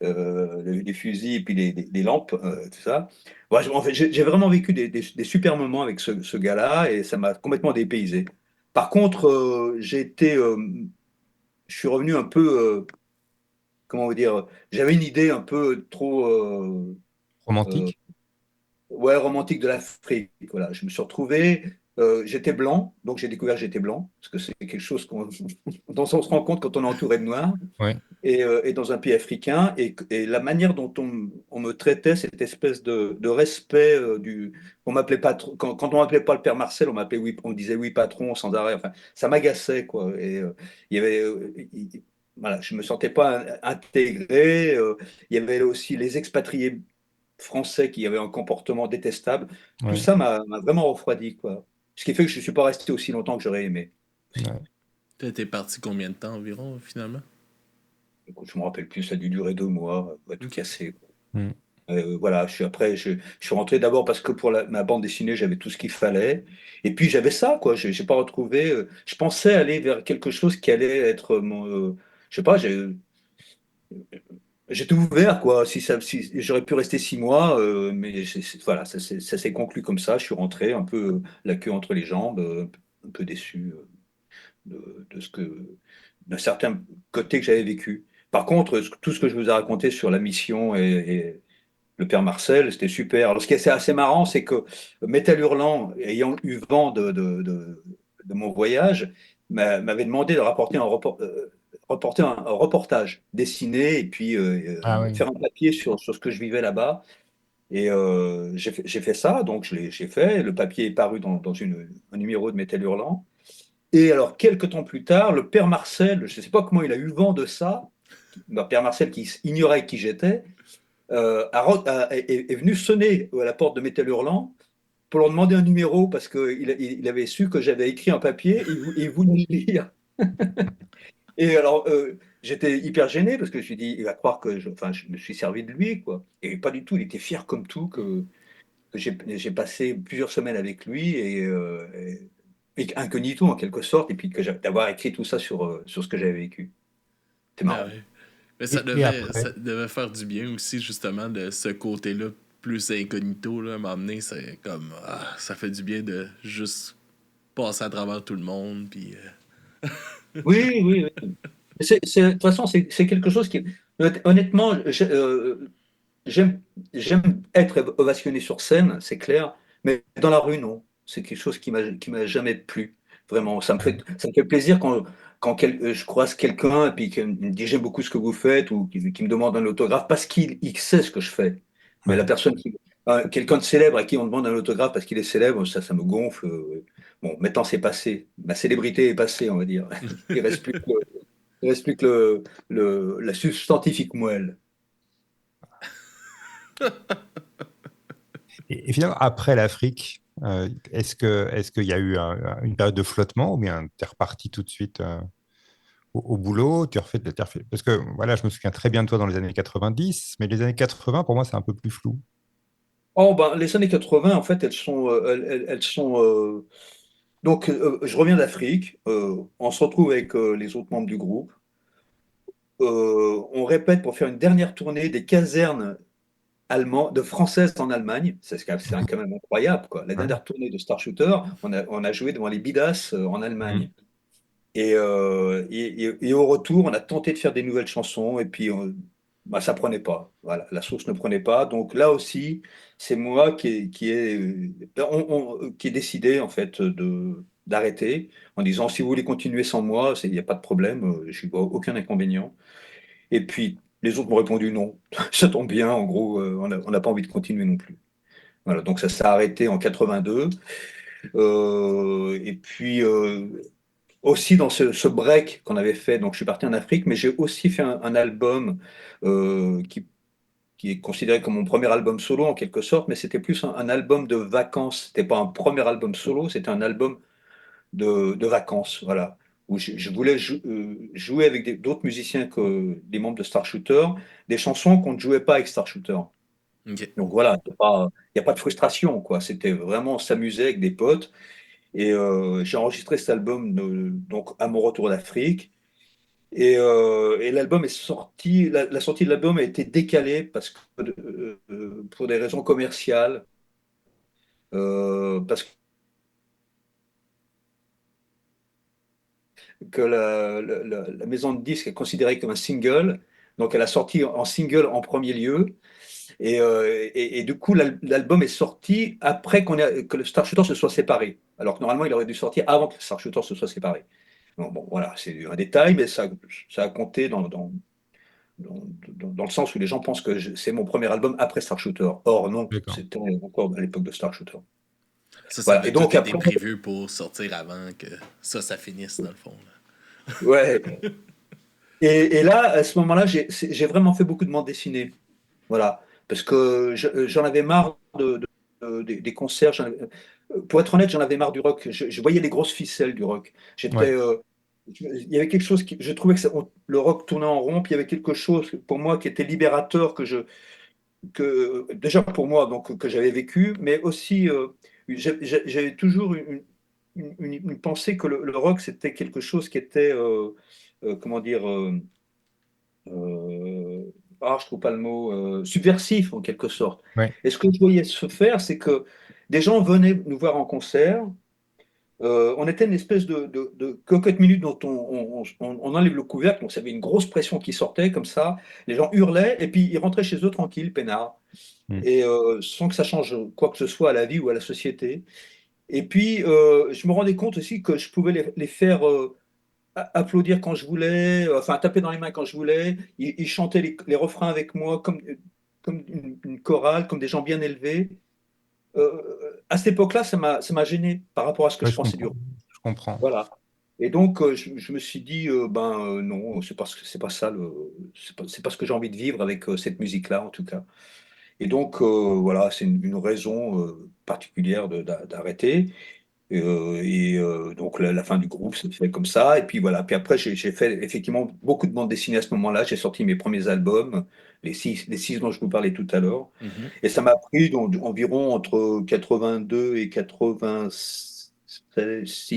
les fusils et puis les lampes, tout ça. Ouais, en fait, j'ai vraiment vécu des super moments avec ce gars-là et ça m'a complètement dépaysé. Par contre, je suis revenu un peu, comment vous dire, j'avais une idée un peu trop euh, Romantique. ouais, romantique de l'Afrique. Voilà. Je me suis retrouvé, j'étais blanc, donc j'ai découvert que j'étais blanc, parce que c'est quelque chose dont on se rend compte quand on est entouré de noirs, Oui, et dans un pays africain, et la manière dont on me traitait, cette espèce de respect on m'appelait patron, quand on m'appelait pas le père Marcel, on me disait oui patron sans arrêt, enfin, ça m'agaçait, quoi. Et il y avait, voilà, je me sentais pas intégré. Il y avait aussi les expatriés français qui avaient un comportement détestable. Tout oui. ça m'a vraiment refroidi, quoi. Ce qui fait que je ne suis pas resté aussi longtemps que j'aurais aimé. Ouais. T'es parti combien de temps environ, finalement? Écoute, je me rappelle plus, ça a dû durer 2 mois, on va tout Ok. casser. Mm. Voilà, je suis rentré d'abord parce que pour ma bande dessinée, j'avais tout ce qu'il fallait. Et puis j'avais ça, quoi. J'ai pas retrouvé. Je pensais aller vers quelque chose qui allait être je sais pas, j'étais ouvert, quoi. Si j'aurais pu rester 6 mois, mais voilà, ça s'est conclu comme ça. Je suis rentré un peu la queue entre les jambes, un peu déçu de d'un certain côté que j'avais vécu. Par contre, tout ce que je vous ai raconté sur la mission et le père Marcel, c'était super. Alors, ce qui est assez marrant, c'est que Métal Hurlant, ayant eu vent de mon voyage, m'avait demandé de reporter un reportage dessiné et puis Ah oui. faire un papier sur ce que je vivais là-bas. Et j'ai fait ça, donc j'ai fait. Le papier est paru dans un numéro de Métal Hurlant. Et alors, quelques temps plus tard, le père Marcel, je ne sais pas comment il a eu vent de ça, le père Marcel qui ignorait qui j'étais, est venu sonner à la porte de Métal Hurlant pour leur demander un numéro parce qu'il avait su que j'avais écrit un papier et il voulait le lire. Et alors, j'étais hyper gêné parce que je me suis dit, il va croire enfin, je me suis servi de lui, quoi. Et pas du tout, il était fier comme tout que j'ai passé plusieurs semaines avec lui et incognito en quelque sorte, et puis d'avoir écrit tout ça sur ce que j'avais vécu. C'est Ah marrant. ouais. Mais Et après, ça devait faire du bien aussi, justement, de ce côté-là, plus incognito, là, à m'amener, c'est comme, ça fait du bien de juste passer à travers tout le monde, puis... Oui, oui, oui. De toute façon, c'est quelque chose qui, honnêtement, j'aime être ovationné sur scène, c'est clair, mais dans la rue, non. C'est quelque chose qui m'a jamais plu. Vraiment, ça me fait plaisir quand je croise quelqu'un et puis qu'il me dit j'aime beaucoup ce que vous faites ou qui me demande un autographe parce qu'il sait ce que je fais. Mais la ouais. personne quelqu'un de célèbre à qui on demande un autographe parce qu'il est célèbre, ça me gonfle. Bon, maintenant c'est passé. Ma célébrité est passée, on va dire. Il reste plus que, il reste plus que la substantifique moelle. Et finalement, après l'Afrique, est-ce qu'il y a eu une période de flottement ou bien tu es reparti tout de suite au boulot, t'as refait... Parce que voilà, je me souviens très bien de toi dans les années 90, mais les années 80, pour moi, c'est un peu plus flou. Oh, ben, les années 80, en fait, elles sont donc, je reviens d'Afrique, on se retrouve avec les autres membres du groupe. On répète pour faire une dernière tournée des casernes allemandes, de françaises en Allemagne. C'est quand même incroyable, quoi. La Ouais, dernière tournée de Star Shooter, on a joué devant les Bidas en mm, Allemagne. Et au retour, on a tenté de faire des nouvelles chansons, et puis bah, ça prenait pas. Voilà, la sauce ne prenait pas. Donc là aussi, c'est moi qui ai décidé en fait d'arrêter en disant si vous voulez continuer sans moi, il n'y a pas de problème, je n'ai aucun inconvénient. Et puis les autres m'ont répondu non, ça tombe bien. En gros, on n'a pas envie de continuer non plus. Voilà, donc ça s'est arrêté en 82. Et puis aussi dans ce break qu'on avait fait, donc je suis parti en Afrique, mais j'ai aussi fait un album qui est considéré comme mon premier album solo en quelque sorte, mais c'était plus un album de vacances. C'était pas un premier album solo, c'était un album de vacances, voilà, où je voulais jouer avec d'autres musiciens que des membres de Star Shooter, des chansons qu'on ne jouait pas avec Star Shooter. OK. Donc voilà, il n'y a pas de frustration, quoi. C'était vraiment s'amuser avec des potes. Et j'ai enregistré cet album donc à mon retour d'Afrique. Et l'album est sorti, la sortie de l'album a été décalée parce que, pour des raisons commerciales, parce que la maison de disques est considérée comme un single, donc elle a sorti en single en premier lieu, et du coup l'album est sorti après que le Star Shooter se soit séparé, alors que normalement il aurait dû sortir avant que le Star Shooter se soit séparé. Bon, voilà, c'est un détail, mais ça a compté dans le sens où les gens pensent que c'est mon premier album après Star Shooter. Or, non, d'accord. c'était encore à l'époque de Star Shooter. Ça Voilà. avait Et tout donc, été après, prévu pour sortir avant que ça finisse, dans le fond, là. ouais. Et là, à ce moment-là, j'ai vraiment fait beaucoup de bandes dessinées. Voilà. Parce que j'en avais marre des concerts. Pour être honnête, j'en avais marre du rock. Je voyais les grosses ficelles du rock. Ouais, Il y avait quelque chose je trouvais que le rock tournait en rond, puis il y avait quelque chose pour moi qui était libérateur, déjà pour moi, donc, que j'avais vécu, mais aussi, j'avais toujours une pensée que le rock, c'était quelque chose qui était, comment dire, euh, je trouve pas le mot, subversif en quelque sorte. ouais, Et ce que je voyais se faire, c'est que des gens venaient nous voir en concert. On était une espèce de cocotte minute dont on enlève le couvercle, donc ça avait une grosse pression qui sortait comme ça. Les gens hurlaient et puis ils rentraient chez eux tranquilles, peinards, mm, et sans que ça change quoi que ce soit à la vie ou à la société. Et puis, je me rendais compte aussi que je pouvais les faire applaudir quand je voulais, enfin taper dans les mains quand je voulais. Ils chantaient les refrains avec moi comme une chorale, comme des gens bien élevés. À cette époque-là, ça m'a gêné par rapport à ce que ouais, je je pensais du comprends. rock. Je comprends. Voilà. Et donc, je me suis dit, non, c'est pas ça, c'est pas ce que j'ai envie de vivre avec cette musique-là, en tout cas. Et donc, voilà, c'est une raison particulière d'arrêter. Donc, la fin du groupe, c'est fait comme ça. Et puis voilà. Puis après, j'ai fait effectivement beaucoup de bandes dessinées à ce moment-là. J'ai sorti mes premiers albums, les six dont je vous parlais tout à l'heure. Mhm. Et ça m'a pris donc, environ entre 82 et 86,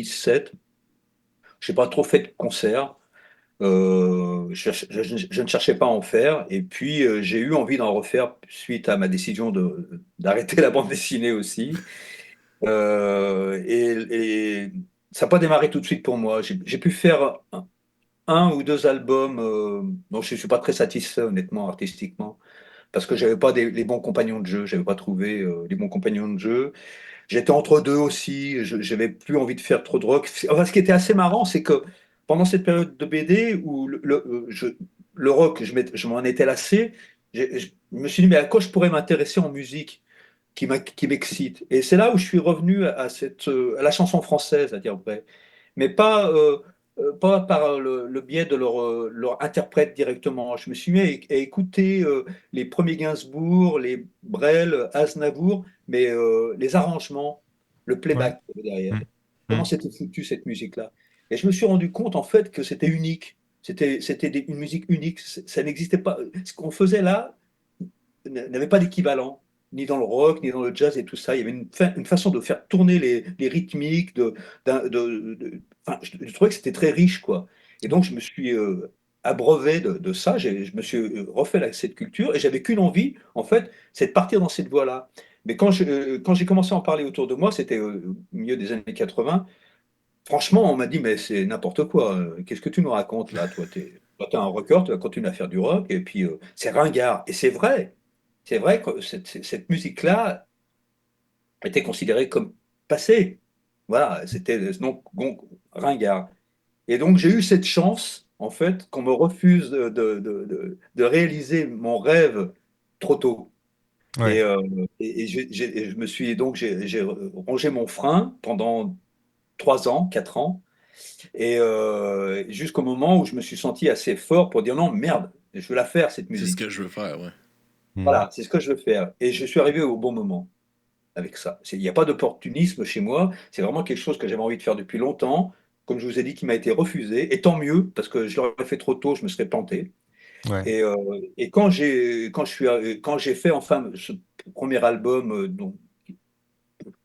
7. Je n'ai pas trop fait de concerts. Je ne cherchais pas à en faire. Et puis, j'ai eu envie d'en refaire suite à ma décision d'arrêter la bande dessinée aussi. Et ça n'a pas démarré tout de suite pour moi. J'ai pu faire un ou deux albums dont je ne suis pas très satisfait, honnêtement, artistiquement, parce que je n'avais pas les bons compagnons de jeu. Je n'avais pas trouvé les bons compagnons de jeu. J'étais entre deux aussi, je n'avais plus envie de faire trop de rock. Enfin, ce qui était assez marrant, c'est que pendant cette période de BD où le rock, je m'en étais lassé, je me suis dit, mais à quoi je pourrais m'intéresser en musique qui m'excite? Et c'est là où je suis revenu à la chanson française, à dire vrai, mais pas par le biais de leur interprète directement. Je me suis mis à écouter les premiers Gainsbourg, les Brel, Aznavour, mais les arrangements, le Ouais, playback qu'il y avait derrière. mm, Comment mm. c'était foutu cette musique-là. Et je me suis rendu compte en fait que c'était unique. C'était une musique unique. Ça n'existait pas. Ce qu'on faisait là n'avait pas d'équivalent. ni dans le rock, ni dans le jazz et tout ça. Il y avait une façon de faire tourner les rythmiques, enfin, je trouvais que c'était très riche, quoi. Et donc, je me suis abreuvé de ça, je me suis refait cette culture, et j'avais qu'une envie, en fait, c'est de partir dans cette voie-là. Mais quand j'ai commencé à en parler autour de moi, c'était au milieu des années 80. Franchement, on m'a dit, mais c'est n'importe quoi. Qu'est-ce que tu nous racontes là? Toi, t'es un rocker, tu vas continuer à faire du rock, et puis c'est ringard. Et c'est vrai. C'est vrai que cette musique-là était considérée comme passée. Voilà, c'était donc ringard. Et donc, j'ai eu cette chance, en fait, qu'on me refuse de réaliser mon rêve trop tôt. Et, Ouais. euh, et je me suis donc j'ai rongé mon frein pendant 3 ans, 4 ans, et jusqu'au moment où je me suis senti assez fort pour dire non, merde, je veux la faire cette C'est ce musique. que je veux faire, ouais. Hmm. Voilà, c'est ce que je veux faire. Et je suis arrivé au bon moment avec ça. Il n'y a pas d'opportunisme chez moi. C'est vraiment quelque chose que j'avais envie de faire depuis longtemps. Comme je vous ai dit, qui m'a été refusé. Et tant mieux, parce que je l'aurais fait trop tôt, je me serais planté. Ouais. Et, quand j'ai fait enfin ce premier album, dont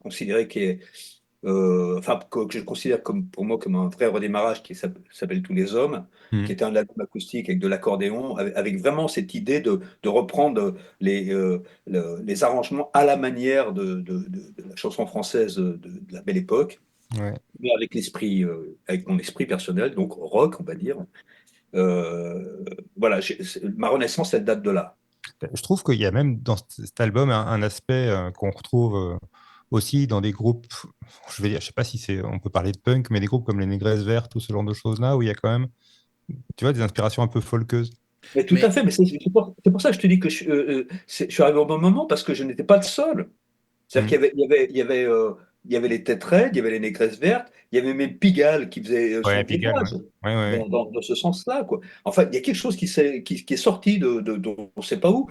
considéré qui est enfin, que je considère comme, pour moi comme un vrai redémarrage qui s'appelle Tous les hommes, qui Hmm. est un album acoustique avec de l'accordéon, avec vraiment cette idée de reprendre les arrangements à la manière de la chanson française de la belle époque, Ouais. mais avec mon esprit personnel, donc rock, on va dire. Voilà, ma renaissance, elle date de là. Je trouve qu'il y a même dans cet album un aspect qu'on retrouve aussi dans des groupes, je vais dire, je sais pas si on peut parler de punk, mais des groupes comme les Négresses Vertes ou ce genre de choses-là, où il y a quand même, tu vois, des inspirations un peu folkeuses. Mais tout à Mais, fait, mais c'est pour ça que je te dis que je suis arrivé au bon moment parce que je n'étais pas le seul. C'est-à-dire Hmm. qu'il y avait les Têtes Raides, il y avait les Négresses Vertes, il y avait même Pigalle qui faisait Ouais, son Pigalle, ouais. jazz Ouais, ouais, dans ce sens-là, quoi. Enfin, il y a quelque chose qui est sorti on ne sait pas où,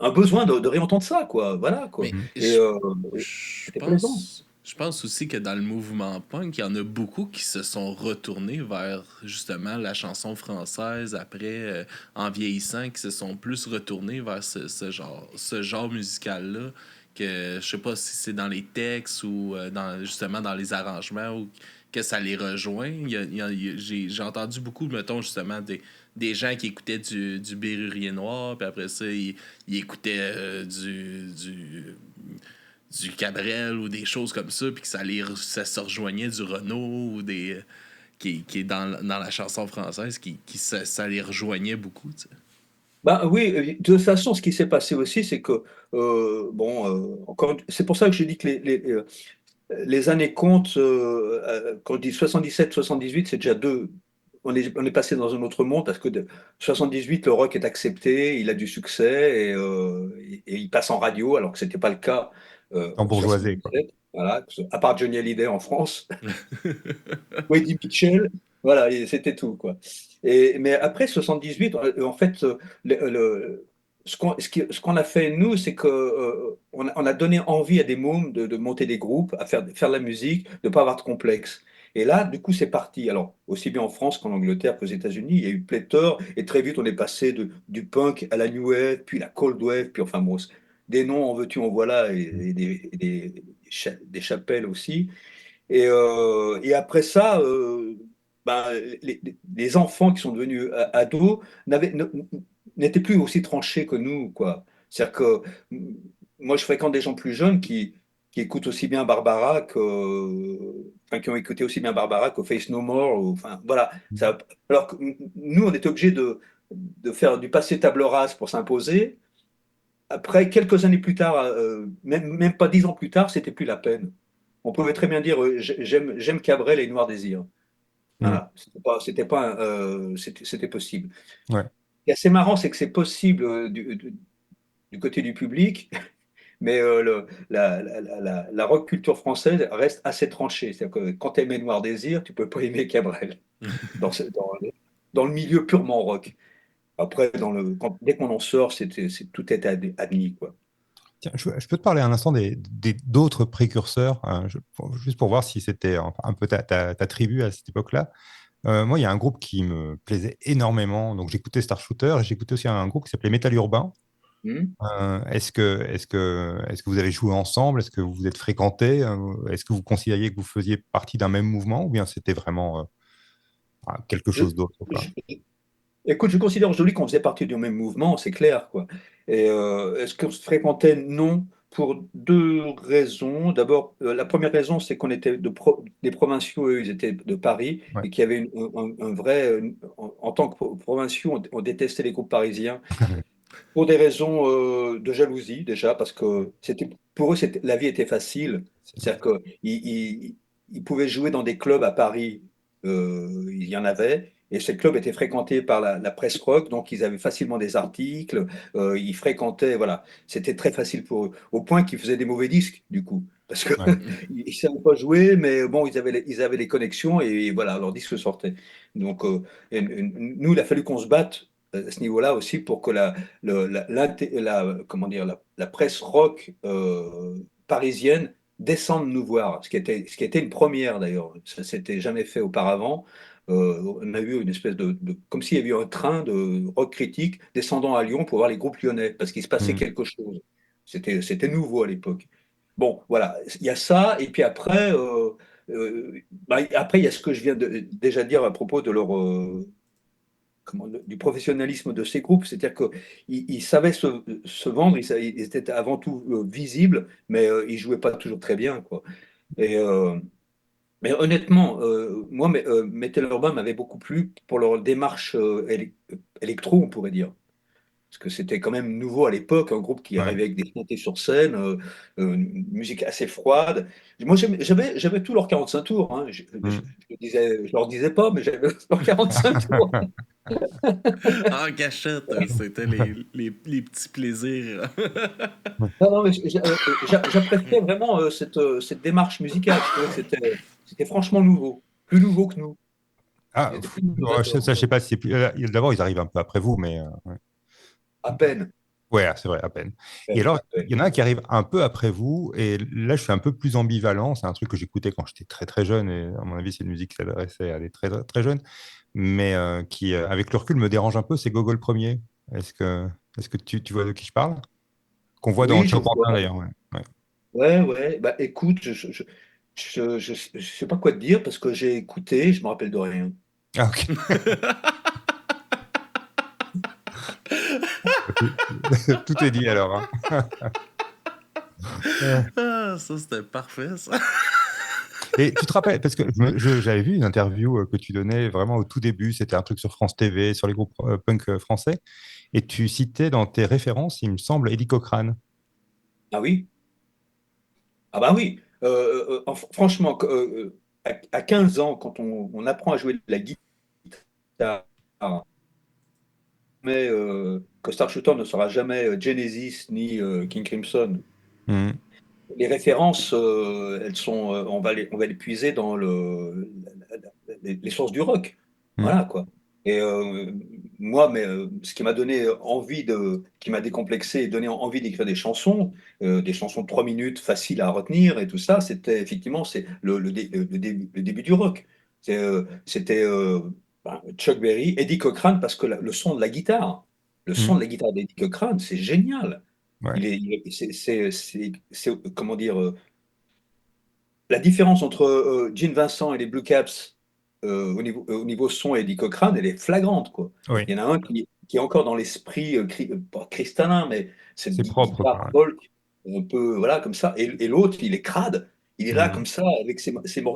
un besoin de réentendre ça, quoi. Voilà, quoi. mais ouais. Et je c'était plaisant. pense aussi que dans le mouvement punk, il y en a beaucoup qui se sont retournés vers justement la chanson française après, en vieillissant, qui se sont plus retournés vers ce genre musical-là. Que je sais pas si c'est dans les textes ou justement dans les arrangements ou que ça les rejoint. J'ai entendu beaucoup, mettons, justement, des gens qui écoutaient du Bérurier Noir, puis après ça, ils écoutaient du Cabrel ou des choses comme ça, puis que ça se rejoignait du Renault ou qui est dans la chanson française, ça les rejoignait beaucoup. Tu sais. Bah oui, de toute façon, ce qui s'est passé aussi, c'est que, bon, c'est pour ça que je dis que les années comptent, quand je dis 77, 78, c'est déjà deux. On est passé dans un autre monde parce que 78, le rock est accepté, il a du succès et il passe en radio, alors que ce n'était pas le cas en Embourgeoisé, quoi. 77. Voilà, à part Johnny Hallyday en France, Eddie Mitchell, voilà, et c'était tout, quoi. Mais après 78, en fait, ce qu'on a fait, nous, c'est que on a donné envie à des mômes de monter des groupes, à faire de la musique, de ne pas avoir de complexe. Et là, du coup, c'est parti. Alors, aussi bien en France qu'en Angleterre qu'aux États-Unis, il y a eu pléthore, et très vite, on est passé du punk à la new wave, puis la cold wave, puis enfin, bon, des noms en veux-tu, en voilà, et des chapelles aussi. Et après ça, ben, les enfants qui sont devenus ados n'étaient plus aussi tranchés que nous, quoi. C'est-à-dire que moi, je fréquente des gens plus jeunes qui écoutent aussi bien Barbara enfin, qui ont écouté aussi bien Barbara que Face No More. Enfin, voilà. Alors que nous, on était obligés de faire du passé table rase pour s'imposer. Après, quelques années plus tard, même pas 10 ans plus tard, c'était plus la peine. On pouvait très bien dire j'aime Cabrel et Noir Désir. Hmm. Voilà, c'était possible. Ouais. Ce qui est assez marrant, c'est que c'est possible du côté du public, mais la rock culture française reste assez tranchée. C'est-à-dire que quand tu aimais Noir Désir, tu peux pas aimer Cabrel dans le milieu purement rock. Après, dès qu'on en sort, tout est admis, quoi. Tiens, je peux te parler un instant d'autres précurseurs, juste pour voir si c'était enfin, un peu ta tribu à cette époque-là. Moi, il y a un groupe qui me plaisait énormément. Donc, j'écoutais Star Shooter et j'écoutais aussi un groupe qui s'appelait Metal Urbain. Hmm. Est-ce que vous avez joué ensemble? Est-ce que vous vous êtes fréquentés? Est-ce que vous considériez que vous faisiez partie d'un même mouvement ou bien c'était vraiment quelque Je- chose d'autre, quoi? je- Écoute, je considère aujourd'hui qu'on faisait partie du même mouvement, c'est clair, quoi. Et est-ce qu'on se fréquentait? Non, pour deux raisons. D'abord, la première raison, c'est qu'on était des provinciaux, eux, ils étaient de Paris, Ouais. et qu'il y avait un vrai. En tant que provinciaux, on détestait les groupes parisiens. Pour des raisons de jalousie, déjà, parce que pour eux, la vie était facile. C'est vrai. C'est-à-dire qu'ils pouvaient jouer dans des clubs à Paris, il y en avait, et ces clubs étaient fréquentés par la presse rock, donc ils avaient facilement des articles, ils fréquentaient, voilà, c'était très facile pour eux, au point qu'ils faisaient des mauvais disques, du coup. Parce que Ouais. ils ne savaient pas jouer, mais bon, ils avaient les connexions et voilà, leurs disques sortaient. Donc, nous, il a fallu qu'on se batte à ce niveau-là aussi pour que comment dire, la presse rock parisienne descende nous voir, ce qui était une première d'ailleurs. Ça s'était jamais fait auparavant. On a eu une espèce comme s'il y avait eu un train de rock critique descendant à Lyon pour voir les groupes lyonnais, parce qu'il se passait Mm. quelque chose. C'était nouveau à l'époque. Bon, voilà, il y a ça, et puis après, après, il y a ce que je viens de déjà dire à propos de du professionnalisme de ces groupes, c'est-à-dire qu'ils savaient se vendre, ils étaient avant tout visibles, mais ils jouaient pas toujours très bien, quoi. Et, mais honnêtement, moi, Metal Urban m'avait beaucoup plu pour leur démarche électro, on pourrait dire. Parce que c'était quand même nouveau à l'époque, un groupe qui Ouais. arrivait avec des synthés sur scène, une musique assez froide. Moi, j'avais tous leurs 45 tours. Hein. Mm. Je leur disais pas, mais j'avais leurs 45 tours. En cachette, c'était les petits plaisirs. Non, non, mais j'appréciais vraiment cette démarche musicale. Je trouvais que c'était franchement nouveau, plus nouveau que nous. Ils étaient plus Ouais, novateurs, je sais pas si c'est plus. D'abord, ils arrivent un peu après vous, mais ouais. à peine. Ouais, c'est vrai, à peine. À Et peine, alors, à peine. il y en a un qui arrive un peu après vous, et là, je suis un peu plus ambivalent. C'est un truc que j'écoutais quand j'étais très très jeune, et à mon avis, c'est une musique qui s'adressait à des très très très jeunes, mais qui, avec le recul, me dérange un peu. C'est Gogol premier. Est-ce que tu vois de qui je parle? Qu'on voit dans Oui, je Turpentine vois. d'ailleurs. Ouais. Ouais. Ouais, ouais. Bah, écoute, je sais pas quoi te dire parce que j'ai écouté, je me rappelle de rien. Ah, ok. Tout est dit alors, hein. Ah, ça, c'était parfait, ça. Et tu te rappelles, parce que j'avais vu une interview que tu donnais vraiment au tout début, c'était un truc sur France TV, sur les groupes punk français, et tu citais dans tes références, il me semble, Eddie Cochrane. Ah oui? Ah bah oui. Franchement, à 15 ans, quand on apprend à jouer de la guitare, mais que Starshooter ne sera jamais Genesis ni King Crimson. Mhm. Les références, elles sont, on va les puiser dans les sources du rock. Mhm. Voilà quoi. Et moi, ce qui m'a donné qui m'a décomplexé et donné envie d'écrire des chansons de 3 minutes faciles à retenir et tout ça, c'était effectivement le début du rock. C'était Chuck Berry, Eddie Cochran, parce que le son de la guitare, le son Mhm. de la guitare d'Eddie Cochran, c'est génial. Ouais. Comment dire, la différence entre Gene Vincent et les Blue Caps au niveau son et Eddie Cochran, elle est flagrante, quoi. Oui, Il y en a un qui est encore dans l'esprit, pas cristallin, mais cette c'est propre, guitare quoi. folk, un peu, voilà, comme ça. Et l'autre, il est crade. Il est là, Mhm. comme ça,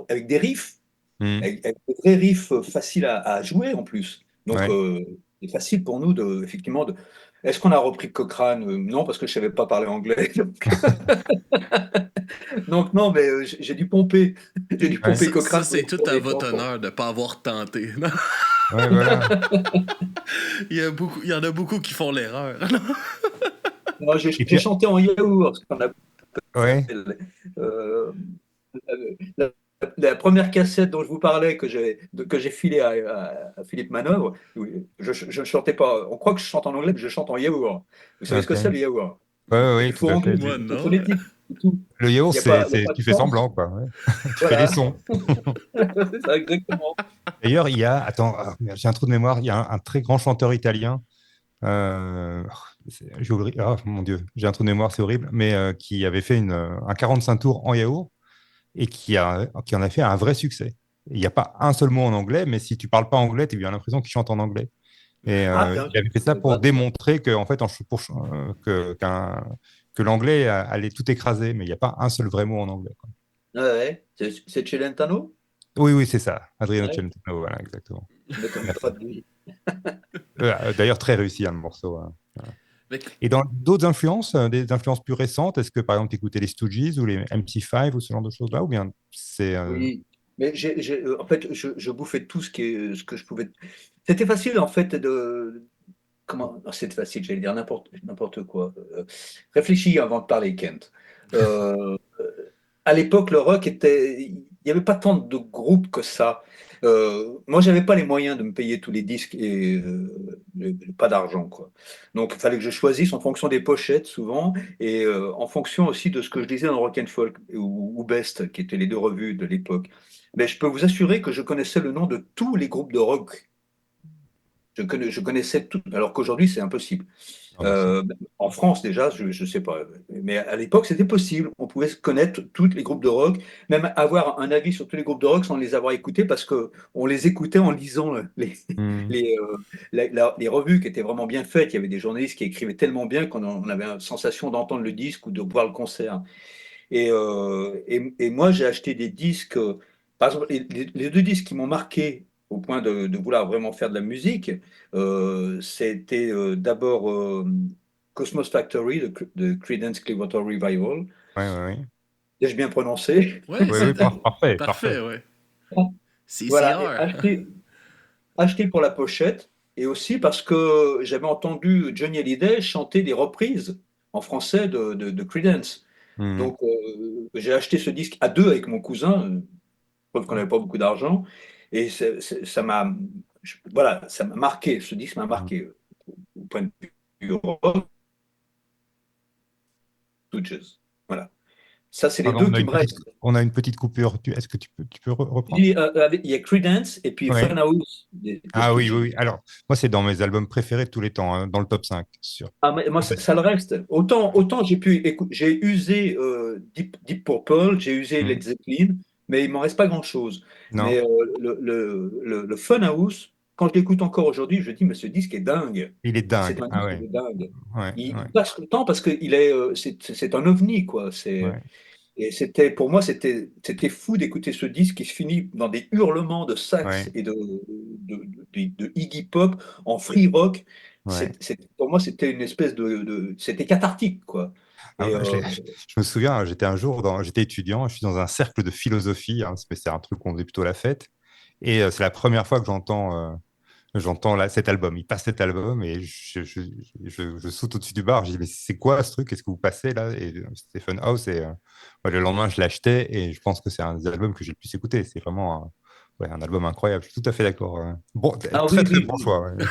avec des riffs, Mhm. avec des vrais riffs faciles à jouer, en plus. Donc, Ouais. c'est facile pour nous, effectivement, de. Est-ce qu'on a repris Cochrane? Non, parce que je ne savais pas parler anglais. Donc non, mais j'ai dû pomper. J'ai dû Ouais. pomper Ça, Cochrane c'est tout pour à des votre chansons. honneur de ne pas avoir tenté. Ouais, voilà. Il y en a beaucoup qui font l'erreur. Non, Et j'ai puis, chanté en yaourt, ce qu'on ouais, appelle. Euh, la, la première cassette dont je vous parlais, que j'ai filée à Philippe Manœuvre, oui, je ne chantais pas. On croit que je chante en anglais, mais je chante en yaourt. Vous savez ce ok. que c'est Ouais, le yaourt? ouais, Il oui, tout faut à fait. anglais, Moi, c'est non. phonétique, c'est tout. Le yaourt, Il y a pas tu de fais chance. semblant, quoi. Ouais. Tu fais les Voilà, sons. c'est ça, exactement. D'ailleurs, il y a, attends, merde, j'ai un trou de mémoire, il y a un très grand chanteur italien J'ai oublié, ah, mon Dieu, j'ai un trou de mémoire, c'est horrible, mais qui avait fait un 45 tours en yaourt et qui en a fait un vrai succès. Il n'y a pas un seul mot en anglais, mais si tu parles pas anglais, tu as bien l'impression qu'il chante en anglais. Et Ah, tiens, il avait fait je ça savais pour pas. démontrer que, en fait, que l'anglais allait tout écraser, mais il n'y a pas un seul vrai mot en anglais, quoi. Ouais, ouais. C'est Celentano? Oui, oui, c'est ça. Adriano Ouais, Celentano, voilà, exactement. je ne m'étonne pas Merci. de lui. D'ailleurs, très réussi, hein, le morceau, hein. Voilà. Fait que- Et dans d'autres influences, des influences plus récentes, est-ce que par exemple tu écoutais les Stooges ou les MC5 ou ce genre de choses-là, ou bien c'est Oui, mais en fait, je bouffais tout ce que je pouvais. C'était facile, en fait, comment. Non, c'était facile, j'allais dire n'importe quoi. Réfléchis avant de parler, Kent. Euh, à l'époque, le rock était. Il n'y avait pas tant de groupes que ça. Moi, j'avais pas les moyens de me payer tous les disques et pas d'argent, quoi. Donc, il fallait que je choisisse en fonction des pochettes, souvent, et en fonction aussi de ce que je lisais dans Rock and Folk ou Best, qui étaient les deux revues de l'époque. Mais je peux vous assurer que je connaissais le nom de tous les groupes de rock. Je connaissais tout, alors qu'aujourd'hui, c'est impossible. ah bah si. Euh, En France, déjà, je ne sais pas. Mais à l'époque, c'était possible. On pouvait connaître tous les groupes de rock, même avoir un avis sur tous les groupes de rock sans les avoir écoutés, parce qu'on les écoutait en lisant Hmm. les, les revues qui étaient vraiment bien faites. Il y avait des journalistes qui écrivaient tellement bien qu'on avait la sensation d'entendre le disque ou de voir le concert. Et moi, j'ai acheté des disques. Par exemple, les deux disques qui m'ont marqué au point de vouloir vraiment faire de la musique, c'était d'abord Cosmos Factory de Creedence Clearwater Revival. Ouais, ouais, ouais. Ai-je bien prononcé? Ouais, Oui, oui, parfait, parfait, parfait. ouais. Voilà, et CCR. acheté pour la pochette, et aussi parce que j'avais entendu Johnny Hallyday chanter des reprises en français de Creedence. Hmm. Donc, j'ai acheté ce disque à deux avec mon cousin, preuve qu'on n'avait pas beaucoup d'argent. Et ça m'a, voilà, ça m'a marqué. Ce disque m'a Hmm. marqué au point de vue rock, Stooges. Voilà. Ça, c'est les Pardon, deux qui me restent. on a une petite coupure. Est-ce que tu peux reprendre? Il y a Creedence et puis Ouais. Funhouse des Ah oui, oui, Stooges. oui. Alors, moi, c'est dans mes albums préférés de tous les temps, hein, dans le top 5 sûr. Ah, mais moi, ça le reste. Autant j'ai usé Deep Purple, j'ai usé Hmm. Led Zeppelin, mais il m'en reste pas grand-chose. Mais Non, le Funhouse, quand je l'écoute encore aujourd'hui, je dis, mais ce disque est dingue. il est C'est dingue. un Ah disque ouais, de dingue. ouais, Il ouais, passe le temps parce que c'est un ovni, quoi. ouais, Et pour moi, c'était fou d'écouter ce disque qui se finit dans des hurlements de sax ouais, et de Iggy Pop en free rock. ouais. Pour moi, c'était une espèce c'était cathartique, quoi. Ah, Et bah, je me souviens, j'étais étudiant, je suis dans un cercle de philosophie, hein, c'est un truc où on faisait plutôt la fête. Et c'est la première fois que j'entends là, cet album. Il passe cet album et je saute au-dessus du bar. Je dis, mais c'est quoi ce truc? Qu'est-ce que vous passez là? Et Stephen House, et ouais, le lendemain, je l'achetais et je pense que c'est un des albums que j'ai le plus écouté. C'est vraiment ouais, un album incroyable. Je suis tout à fait d'accord. Bon, ah très oui, très oui, bon oui. choix. Ouais.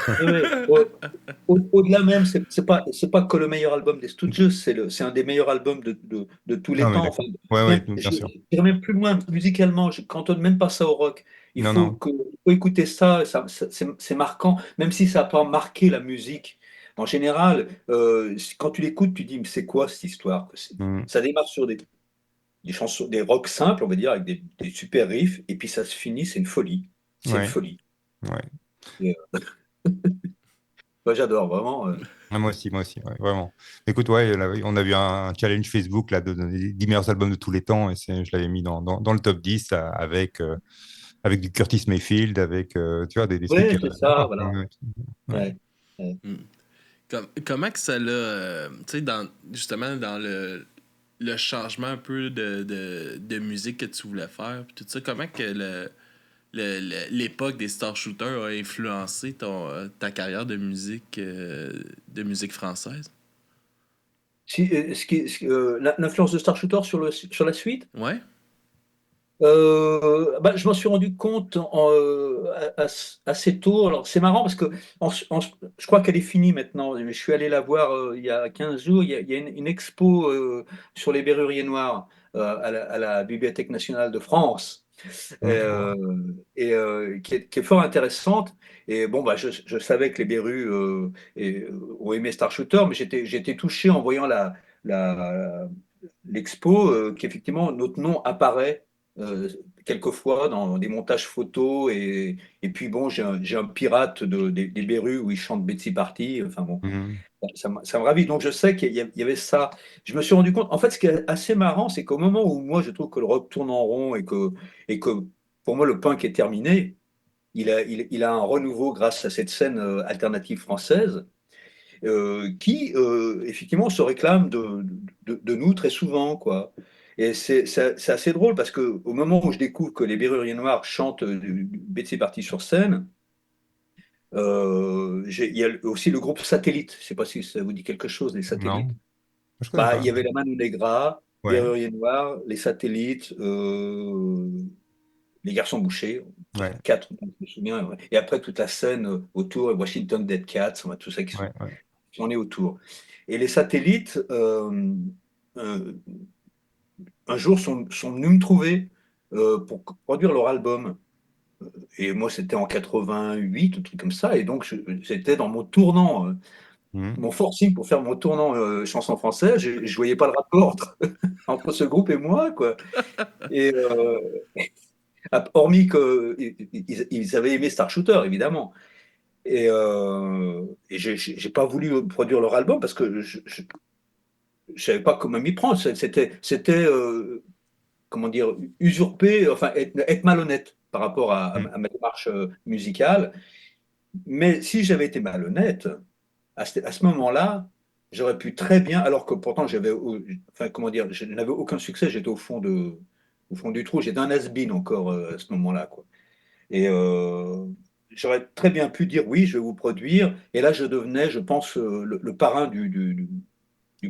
Oui, oui. Au-delà même, c'est pas que le meilleur album des Stooges, c'est un des meilleurs albums de tous les Non, mais temps. Enfin, d'accord. Ouais, ouais, même, bien sûr. j'irai même plus loin, musicalement, je cantonne même pas ça au rock. Non, non. Il faut écouter ça, c'est marquant, même si ça n'a pas marqué la musique. En général, quand tu l'écoutes, tu dis, mais c'est quoi cette histoire? Hmm. Ça démarre sur des chansons, des rocks simples, on va dire, avec des super riffs, et puis ça se finit, c'est une folie. C'est une Ouais, folie. ouais. Et, moi, j'adore, vraiment. Ah, moi aussi, ouais, vraiment. Écoute, ouais, là, on a vu un challenge Facebook là, de donner les 10 meilleurs albums de tous les temps, et je l'avais mis dans le top 10 avec du Curtis Mayfield, avec tu vois, des trucs Oui, qui c'est avaient rien à ça, voir. voilà. Ouais, ouais. Ouais. Ouais. Hmm. Comment que ça l'a, tu sais, justement, dans le changement un peu de musique que tu voulais faire, puis tout ça, comment que l'époque des Star Shooters a influencé ta carrière de musique française? L'influence de Star Shooter sur la suite, Ouais? je m'en suis rendu compte assez tôt. Alors, c'est marrant parce que je crois qu'elle est finie maintenant. Je suis allé la voir il y a 15 jours. Il y a une expo sur les Berruriers Noirs à la Bibliothèque nationale de France. euh, qui est fort intéressante. Et bon, bah, je savais que les Berus ont aimé Star Shooter, mais j'étais touché en voyant la, l'expo, qu'effectivement notre nom apparaît euh, quelquefois dans des montages photos. Et puis bon, j'ai un pirate des Berus où il chante Betsy Party. Enfin bon, Mhm. ça me ravit. Donc je sais qu'il y avait ça. Je me suis rendu compte, en fait, ce qui est assez marrant, c'est qu'au moment où moi je trouve que le rock tourne en rond et que pour moi le punk est terminé, il a un renouveau grâce à cette scène alternative française qui effectivement se réclame de nous très souvent, quoi. Et c'est assez drôle parce que au moment où je découvre que les Berruriers Noirs chantent du Betsy Party sur scène, il y a aussi le groupe Satellite. Je ne sais pas si ça vous dit quelque chose, les Satellites. Non, je connais Bah, pas. il y avait la Mano Negra, Ouais, Berrurier Noir, les Satellites, les Garçons Bouchés, ouais, quatre, je me souviens. Ouais. Et après toute la scène autour, Washington Dead Cats, tout ça ouais, ouais. qui en est autour. Et les Satellites, euh, un jour, sont venus me trouver pour produire leur album. Et moi, c'était en 88, un truc comme ça. Et donc, c'était dans mon tournant, Mhm. mon forcing pour faire mon tournant chanson française. Je ne voyais pas le rapport entre ce groupe et moi, quoi. Et hormis qu'ils avaient aimé Star Shooter, évidemment. Et j'ai pas voulu produire leur album parce que je savais pas comment m'y prendre. C'était comment dire, usurper, enfin, être malhonnête par rapport Mhm. à ma démarche musicale. Mais si j'avais été malhonnête, à ce moment-là, j'aurais pu très bien, alors que pourtant enfin, comment dire, je n'avais aucun succès, j'étais au fond du trou, j'étais un has-been encore à ce moment-là, quoi. Et j'aurais très bien pu dire oui, je vais vous produire, et là je devenais, je pense, le parrain du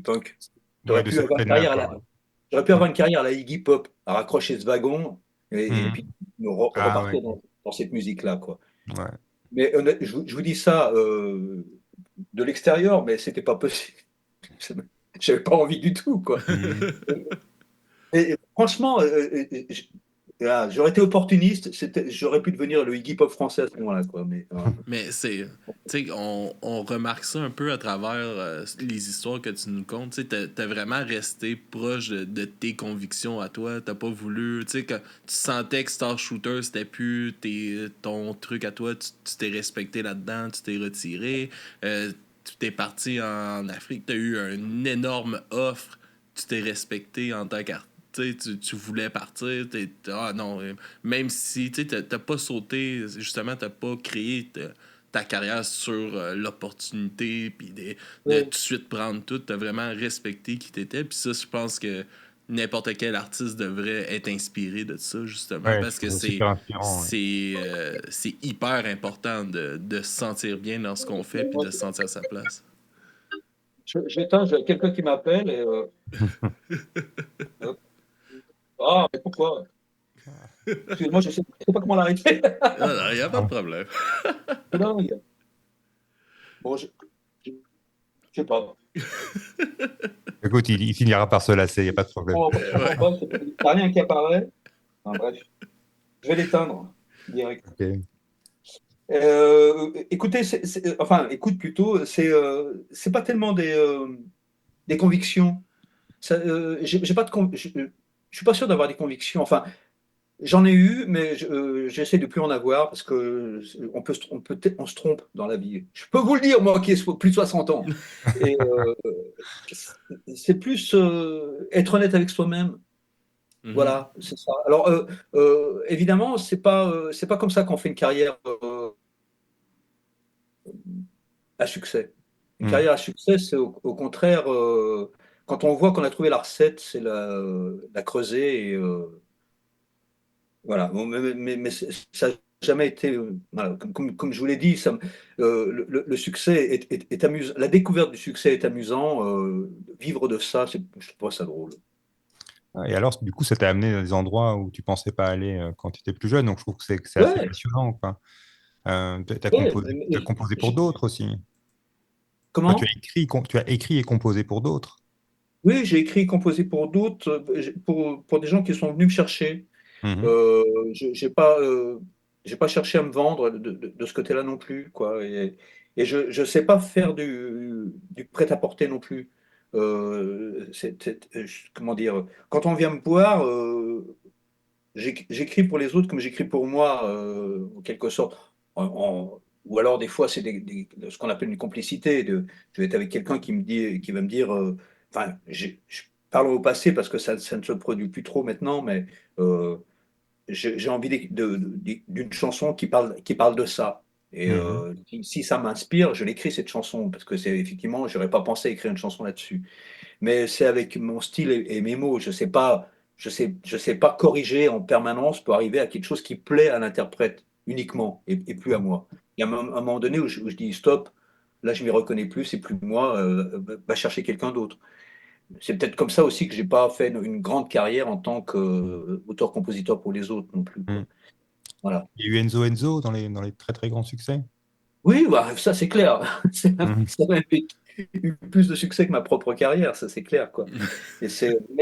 punk. Ouais, J'aurais de pu cette avoir une scène-là, carrière quoi. j'aurais pu Mhm. avoir une carrière à la Iggy Pop, à raccrocher ce wagon et Mhm. puis Ah ouais, repartir dans cette musique-là, quoi. ouais. Mais je vous dis ça de l'extérieur, mais c'était pas possible. J'avais pas envie du tout, quoi. Mhm. Et franchement, j'aurais été opportuniste, j'aurais pu devenir le Iggy Pop français à ce moment-là, quoi. Mais Mais c'est. Tu sais, on remarque ça un peu à travers les histoires que tu nous contes. Tu sais, t'as vraiment resté proche de tes convictions à toi. T'as pas voulu. Tu sais, quand tu sentais que Star Shooter, c'était plus ton truc à toi, tu t'es respecté là-dedans, tu t'es retiré. Tu t'es parti en Afrique, t'as eu une énorme offre, tu t'es respecté en tant qu'artiste. Tu voulais partir, ah non, même si tu t'as pas sauté, justement, t'as pas créé ta carrière sur l'opportunité, puis de tout ouais, de suite prendre tout, t'as vraiment respecté qui t'étais, puis ça, je pense que n'importe quel artiste devrait être inspiré de ça, justement, Ouais, je parce que trouve ça super inspirant. Ouais. c'est hyper important de se sentir bien dans ce qu'on fait, puis moi, de se sentir à sa place. j'éteins, j'ai quelqu'un qui m'appelle et hop. Ah, mais pourquoi? Excuse-moi, je sais pas comment l'arrêter. Ah, il n'y a pas de Ah. problème. C'est dingue. Bon, je sais pas. Écoute, il finira par se lasser, il n'y a pas de problème. Je comprends Ouais. pas, il n'y a rien qui apparaît. Enfin, bref, je vais l'éteindre direct. Ok. Écoutez, enfin, écoute plutôt, c'est pas tellement des convictions. J'ai pas je suis pas sûr d'avoir des convictions. Enfin, j'en ai eu, mais j'essaie de plus en avoir parce que on se trompe dans la vie. Je peux vous le dire, moi qui ai plus de 60 ans. Et c'est plus être honnête avec soi-même. Mhm. Voilà, c'est ça. Alors, évidemment, c'est pas comme ça qu'on fait une carrière à succès. Une Mhm. carrière à succès, c'est au contraire, quand on voit qu'on a trouvé la recette, c'est la creuser. Et, voilà. Bon, mais ça n'a jamais été. Voilà. Comme je vous l'ai dit, le succès est amusant. La découverte du succès est amusant. Vivre de ça, je trouve ça drôle. Ah, et alors, du coup, ça t'a amené dans des endroits où tu pensais pas aller quand tu étais plus jeune, donc je trouve que c'est assez Ouais, passionnant, quoi. ouais, T'as composé pour d'autres aussi. Enfin, comment? tu as écrit et composé pour d'autres. Oui, j'ai écrit et composé pour d'autres, pour des gens qui sont venus me chercher. Mhm. J'ai pas cherché à me vendre de ce côté-là non plus, quoi. Et je sais pas faire du prêt-à-porter non plus. Comment dire, quand on vient me voir, j'écris pour les autres comme j'écris pour moi, en quelque sorte. Ou alors des fois c'est ce qu'on appelle une complicité. Je vais être avec quelqu'un qui va me dire, enfin, je parle au passé parce que ça ne se produit plus trop maintenant, mais euh, j'ai envie d'une chanson qui parle de ça. Et Mhm. si ça m'inspire, je l'écris cette chanson parce que c'est effectivement, j'aurais pas pensé écrire une chanson là-dessus. Mais c'est avec mon style et mes mots. Je sais pas corriger en permanence pour arriver à quelque chose qui plaît à l'interprète uniquement et plus à moi. Il y a un moment donné où je dis stop. Là, je m'y reconnais plus, c'est plus moi. Va chercher quelqu'un d'autre. C'est peut-être comme ça aussi que j'ai pas fait une grande carrière en tant qu'auteur-compositeur pour les autres non plus, quoi. Mhm. Voilà. Il y a eu Enzo Enzo dans les très très grands succès. Oui, bah, ça c'est clair. Mhm. Ça a eu plus de succès que ma propre carrière, ça c'est clair, quoi. Mais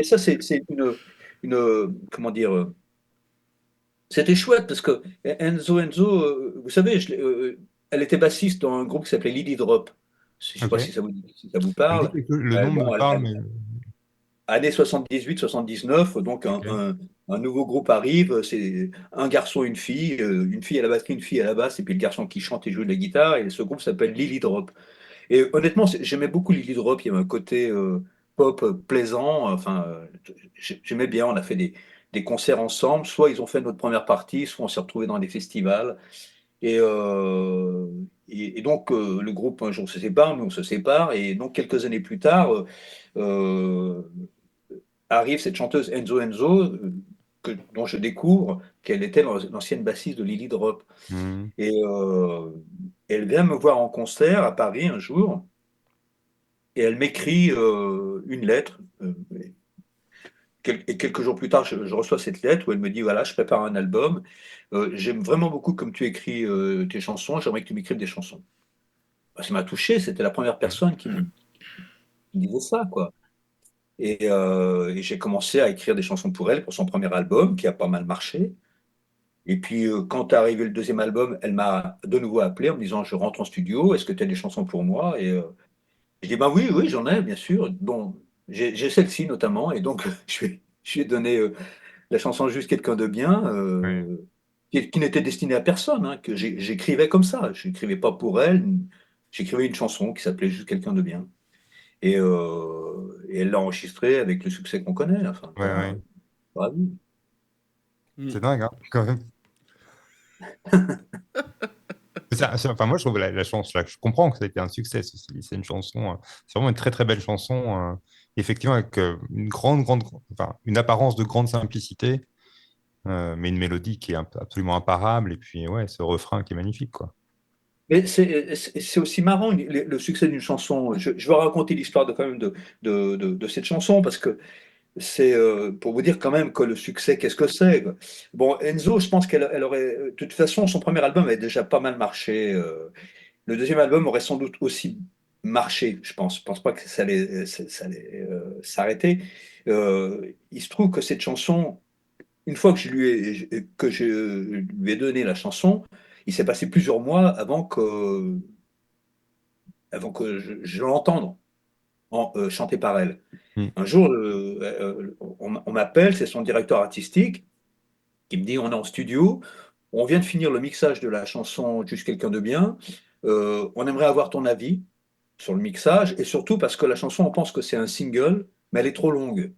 ça c'est comment dire, c'était chouette parce que Enzo, vous savez, elle était bassiste dans un groupe qui s'appelait Lily Drop. Je sais Ok. pas si ça vous Ça me dit parle. le nom me Bon, parle, mais années 78-79, donc ok. un nouveau groupe arrive, c'est un garçon, une fille à la batterie, une fille à la basse, et puis le garçon qui chante et joue de la guitare, et ce groupe s'appelle Lily Drop. Et honnêtement, j'aimais beaucoup Lily Drop, il y avait un côté pop plaisant, enfin, j'aimais bien, on a fait des concerts ensemble, soit ils ont fait notre première partie, soit on s'est retrouvés dans des festivals, et, euh, et donc le groupe un jour se sépare, nous on se sépare, et donc quelques années plus tard, euh, arrive cette chanteuse Enzo Enzo, dont je découvre qu'elle était l'ancienne bassiste de Lily Drop. Mhm. Et elle vient me voir en concert à Paris un jour, et elle m'écrit une lettre. Et quelques jours plus tard, je reçois cette lettre où elle me dit, voilà, je prépare un album. J'aime vraiment beaucoup comme tu écris tes chansons, j'aimerais que tu m'écrives des chansons. Bah, ça m'a touché, c'était la première personne qui me disait ça, quoi. Et j'ai commencé à écrire des chansons pour elle, pour son premier album, qui a pas mal marché. Et puis, quand est arrivé le deuxième album, elle m'a de nouveau appelé en me disant, je rentre en studio, est-ce que tu as des chansons pour moi? Et je dis, bah oui, oui, j'en ai, bien sûr. Bon, j'ai celle-ci notamment, et donc je lui ai donné la chanson Juste quelqu'un de bien, Ouais. qui n'était destinée à personne, hein, que j'écrivais comme ça. Je n'écrivais pas pour elle, j'écrivais une chanson qui s'appelait Juste quelqu'un de bien. Et elle l'a enregistrée avec le succès qu'on connaît. Enfin, Ouais, voilà, ouais. bravo. C'est dingue, hein, quand même. Enfin, moi, je trouve la chanson, là, je comprends que ça a été un succès, ceci dit. C'est une chanson, c'est vraiment une très très belle chanson, effectivement, avec une enfin, une apparence de grande simplicité, mais une mélodie qui est absolument imparable, et puis, ouais, ce refrain qui est magnifique, quoi. Mais c'est aussi marrant le succès d'une chanson. Je vais raconter l'histoire quand même de cette chanson parce que c'est pour vous dire quand même que le succès, qu'est-ce que c'est, quoi. Bon, Enzo, je pense elle aurait. De toute façon, son premier album avait déjà pas mal marché. Le deuxième album aurait sans doute aussi marché, je pense. Je pense pas que ça allait s'arrêter. Il se trouve que cette chanson, une fois que je lui ai donné la chanson, il s'est passé plusieurs mois avant que je l'entende chanter par elle. Mm. Un jour, on m'appelle, c'est son directeur artistique, qui me dit, on est en studio, on vient de finir le mixage de la chanson Juste quelqu'un de bien, on aimerait avoir ton avis sur le mixage, et surtout parce que la chanson, on pense que c'est un single, mais elle est trop longue.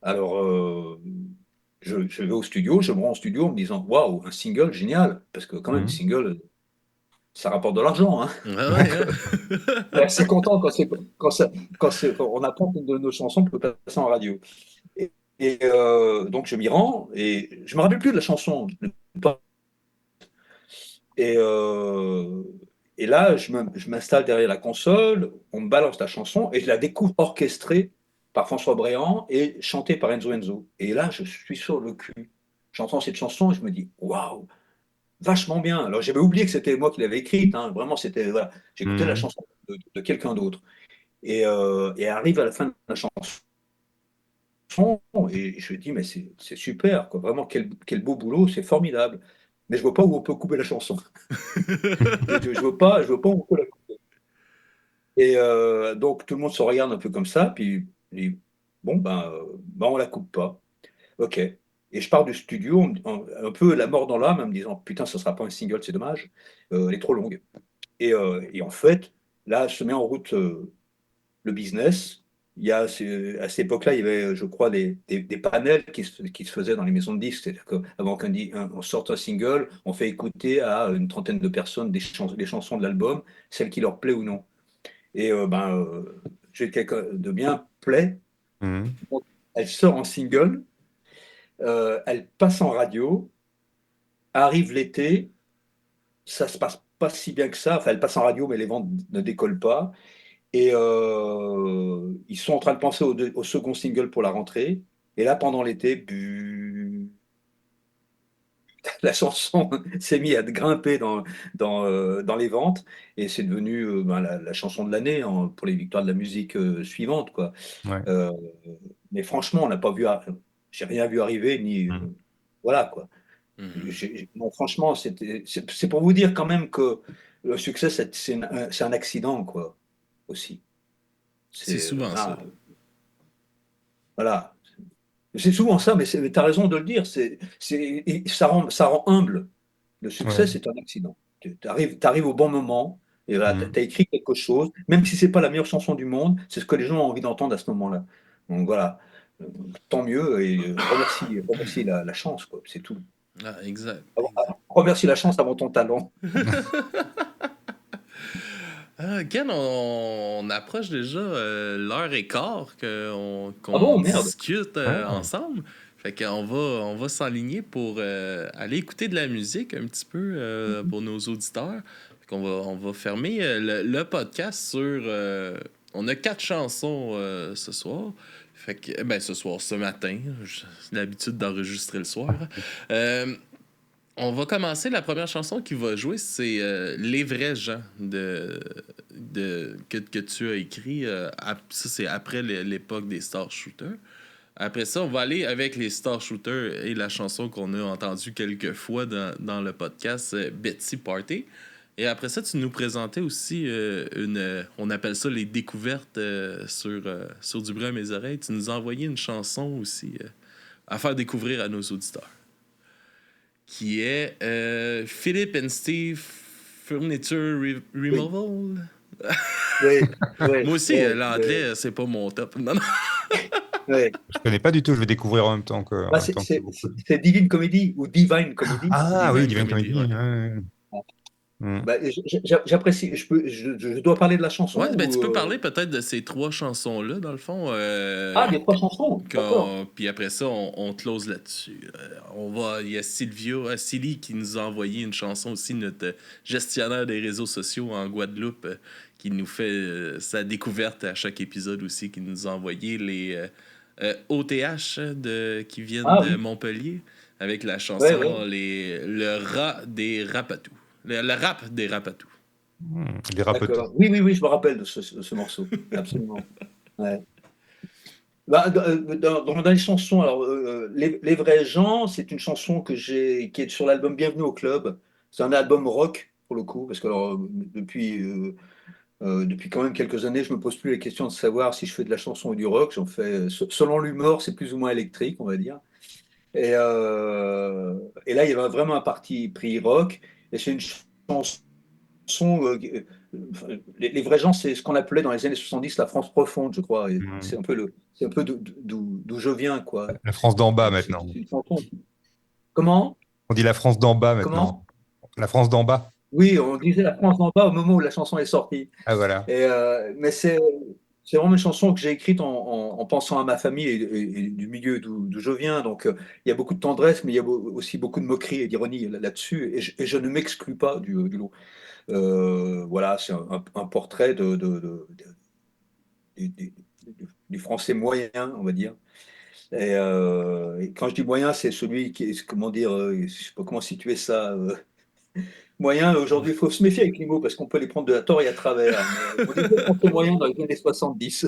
Alors, je vais au studio, je me rends au studio en me disant, waouh, un single, génial, parce que quand même, Mm. single, ça rapporte de l'argent, hein. Ah ouais, Donc, hein? on est assez content quand on apprend qu'une de nos chansons peut passer en radio. Donc, je m'y rends, et je me rappelle plus de la chanson. Et, euh, et là, je m'installe derrière la console, on me balance la chanson et je la découvre orchestrée par François Bréant et chantée par Enzo Enzo. Et là, je suis sur le cul. J'entends cette chanson et je me dis, waouh, vachement bien. Alors, j'avais oublié que c'était moi qui l'avais écrite, hein. Vraiment, c'était, voilà, j'écoutais la Mm. chanson de quelqu'un d'autre. Et arrive à la fin de la chanson, et je me dis, mais c'est super, quoi. Vraiment, quel beau boulot, c'est formidable. Mais je vois pas où on peut couper la chanson. Je vois pas où on peut la couper. Et donc, tout le monde se regarde un peu comme ça, puis dit, bon, ben, on la coupe pas. OK. Et je pars du studio, un peu la mort dans l'âme, en me disant, putain, ça sera pas un single, c'est dommage. Elle est trop longue. Et en fait, là, se met en route le business. Il y a, à cette époque-là, il y avait, je crois, des panels qui se faisaient dans les maisons de disques. C'est-à-dire qu'avant on sorte un single, on fait écouter à une trentaine de personnes des chansons de l'album, celles qui leur plaît ou non. Et j'ai quelqu'un de bien plaît. Mhm. Donc, elle sort en single, elle passe en radio, arrive l'été, ça se passe pas si bien que ça. Enfin, elle passe en radio, mais les ventes ne décollent pas. Et ils sont en train de penser au second single pour la rentrée. Et là, pendant l'été, la chanson s'est mise à grimper dans les ventes. Et c'est devenu la chanson de l'année pour les victoires de la musique suivantes, quoi. Ouais. Euh, mais franchement, on n'a pas vu, j'ai rien vu arriver, ni Mhm. voilà, quoi. Mhm. Non, franchement, c'est pour vous dire quand même que le succès, c'est un accident, quoi, aussi. C'est C'est souvent ça. voilà. C'est souvent ça, mais tu as raison de le dire. Et ça rend humble. Le succès, Ouais. c'est un accident. Tu arrives au bon moment, et tu Mhm. as écrit quelque chose, même si c'est pas la meilleure chanson du monde, c'est ce que les gens ont envie d'entendre à ce moment-là. Donc voilà. Euh, Tant mieux, et remercie la chance, quoi. C'est tout. Ah, exact, exact. Remercie la chance avant ton talent. Ken, on approche déjà l'heure et quart Ah qu'on bon, merde. discute Ah. ensemble. Fait qu'on va s'enligner pour aller écouter de la musique un petit peu pour nos auditeurs. Fait qu'on va fermer le podcast sur... on a 4 chansons ce soir. Fait que, ce matin. J'ai l'habitude d'enregistrer le soir. Euh, on va commencer. La première chanson qui va jouer, c'est Les vrais gens que tu as écrit. Ça, c'est après l'époque des Star Shooters. Après ça, on va aller avec les Star Shooters et la chanson qu'on a entendue quelques fois dans le podcast, Betsy Party. Et après ça, tu nous présentais aussi on appelle ça les découvertes sur Du bruit à mes oreilles. Tu nous as envoyé une chanson aussi à faire découvrir à nos auditeurs qui est Philip and Steve Furniture Oui, Removal. oui, oui, Moi aussi, oui, l'anglais, c'est pas mon top. Non, non. oui. Je connais pas du tout, je vais découvrir en Bah, même temps que beaucoup. c'est Divine Comedy ou Divine Comedy. Ah oui, Divine Divine Comedy, Comedy. ouais. Ouais, ouais. Mhm. Bah, j'apprécie. Je dois parler de la chanson Ouais, ben tu ou peux parler peut-être de ces 3 chansons-là, dans le fond. Ah, des trois chansons. D'accord. Puis après ça, on close là-dessus. Il y a Silly qui nous a envoyé une chanson aussi, notre gestionnaire des réseaux sociaux en Guadeloupe, qui nous fait sa découverte à chaque épisode aussi, qui nous a envoyé les OTH qui viennent Ah de oui. Montpellier avec la Ouais, ouais. chanson le rat des rapatous. Le rap des rapatous. Des rapetous. D'accord. Oui, oui, oui, je me rappelle de ce morceau. Absolument. Ouais. Bah, dans les chansons, alors les vrais gens, c'est une chanson qui est sur l'album Bienvenue au club. C'est un album rock pour le coup, parce que alors, depuis quand même quelques années, je me pose plus la question de savoir si je fais de la chanson ou du rock. J'en fais, selon l'humeur, c'est plus ou moins électrique, on va dire. Et, euh, et là, il y avait vraiment un parti pris rock. Et c'est une chanson. Les vrais gens, c'est ce qu'on appelait dans les années 70 la France profonde, je crois. Et Mhm. c'est un peu d'où je viens, quoi. La France d'en bas C'est maintenant. une chanson. Comment? On dit la France d'en bas Comment? maintenant. La France d'en bas. Oui, on disait la France d'en bas au moment où la chanson est sortie. Ah voilà. Mais c'est vraiment une chanson que j'ai écrite en pensant à ma famille et du milieu d'où je viens. Donc, il y a beaucoup de tendresse, mais il y a aussi beaucoup de moquerie et d'ironie là-dessus. Et je ne m'exclus pas du lot. Voilà, c'est un portrait du, du- du français moyen, on va dire. Et quand je dis moyen, c'est celui qui est, comment dire, je sais pas comment situer ça. Moyen, aujourd'hui, il faut se méfier avec les mots parce qu'on peut les prendre de la tort et à travers. Mais on disait français moyen dans les années 70.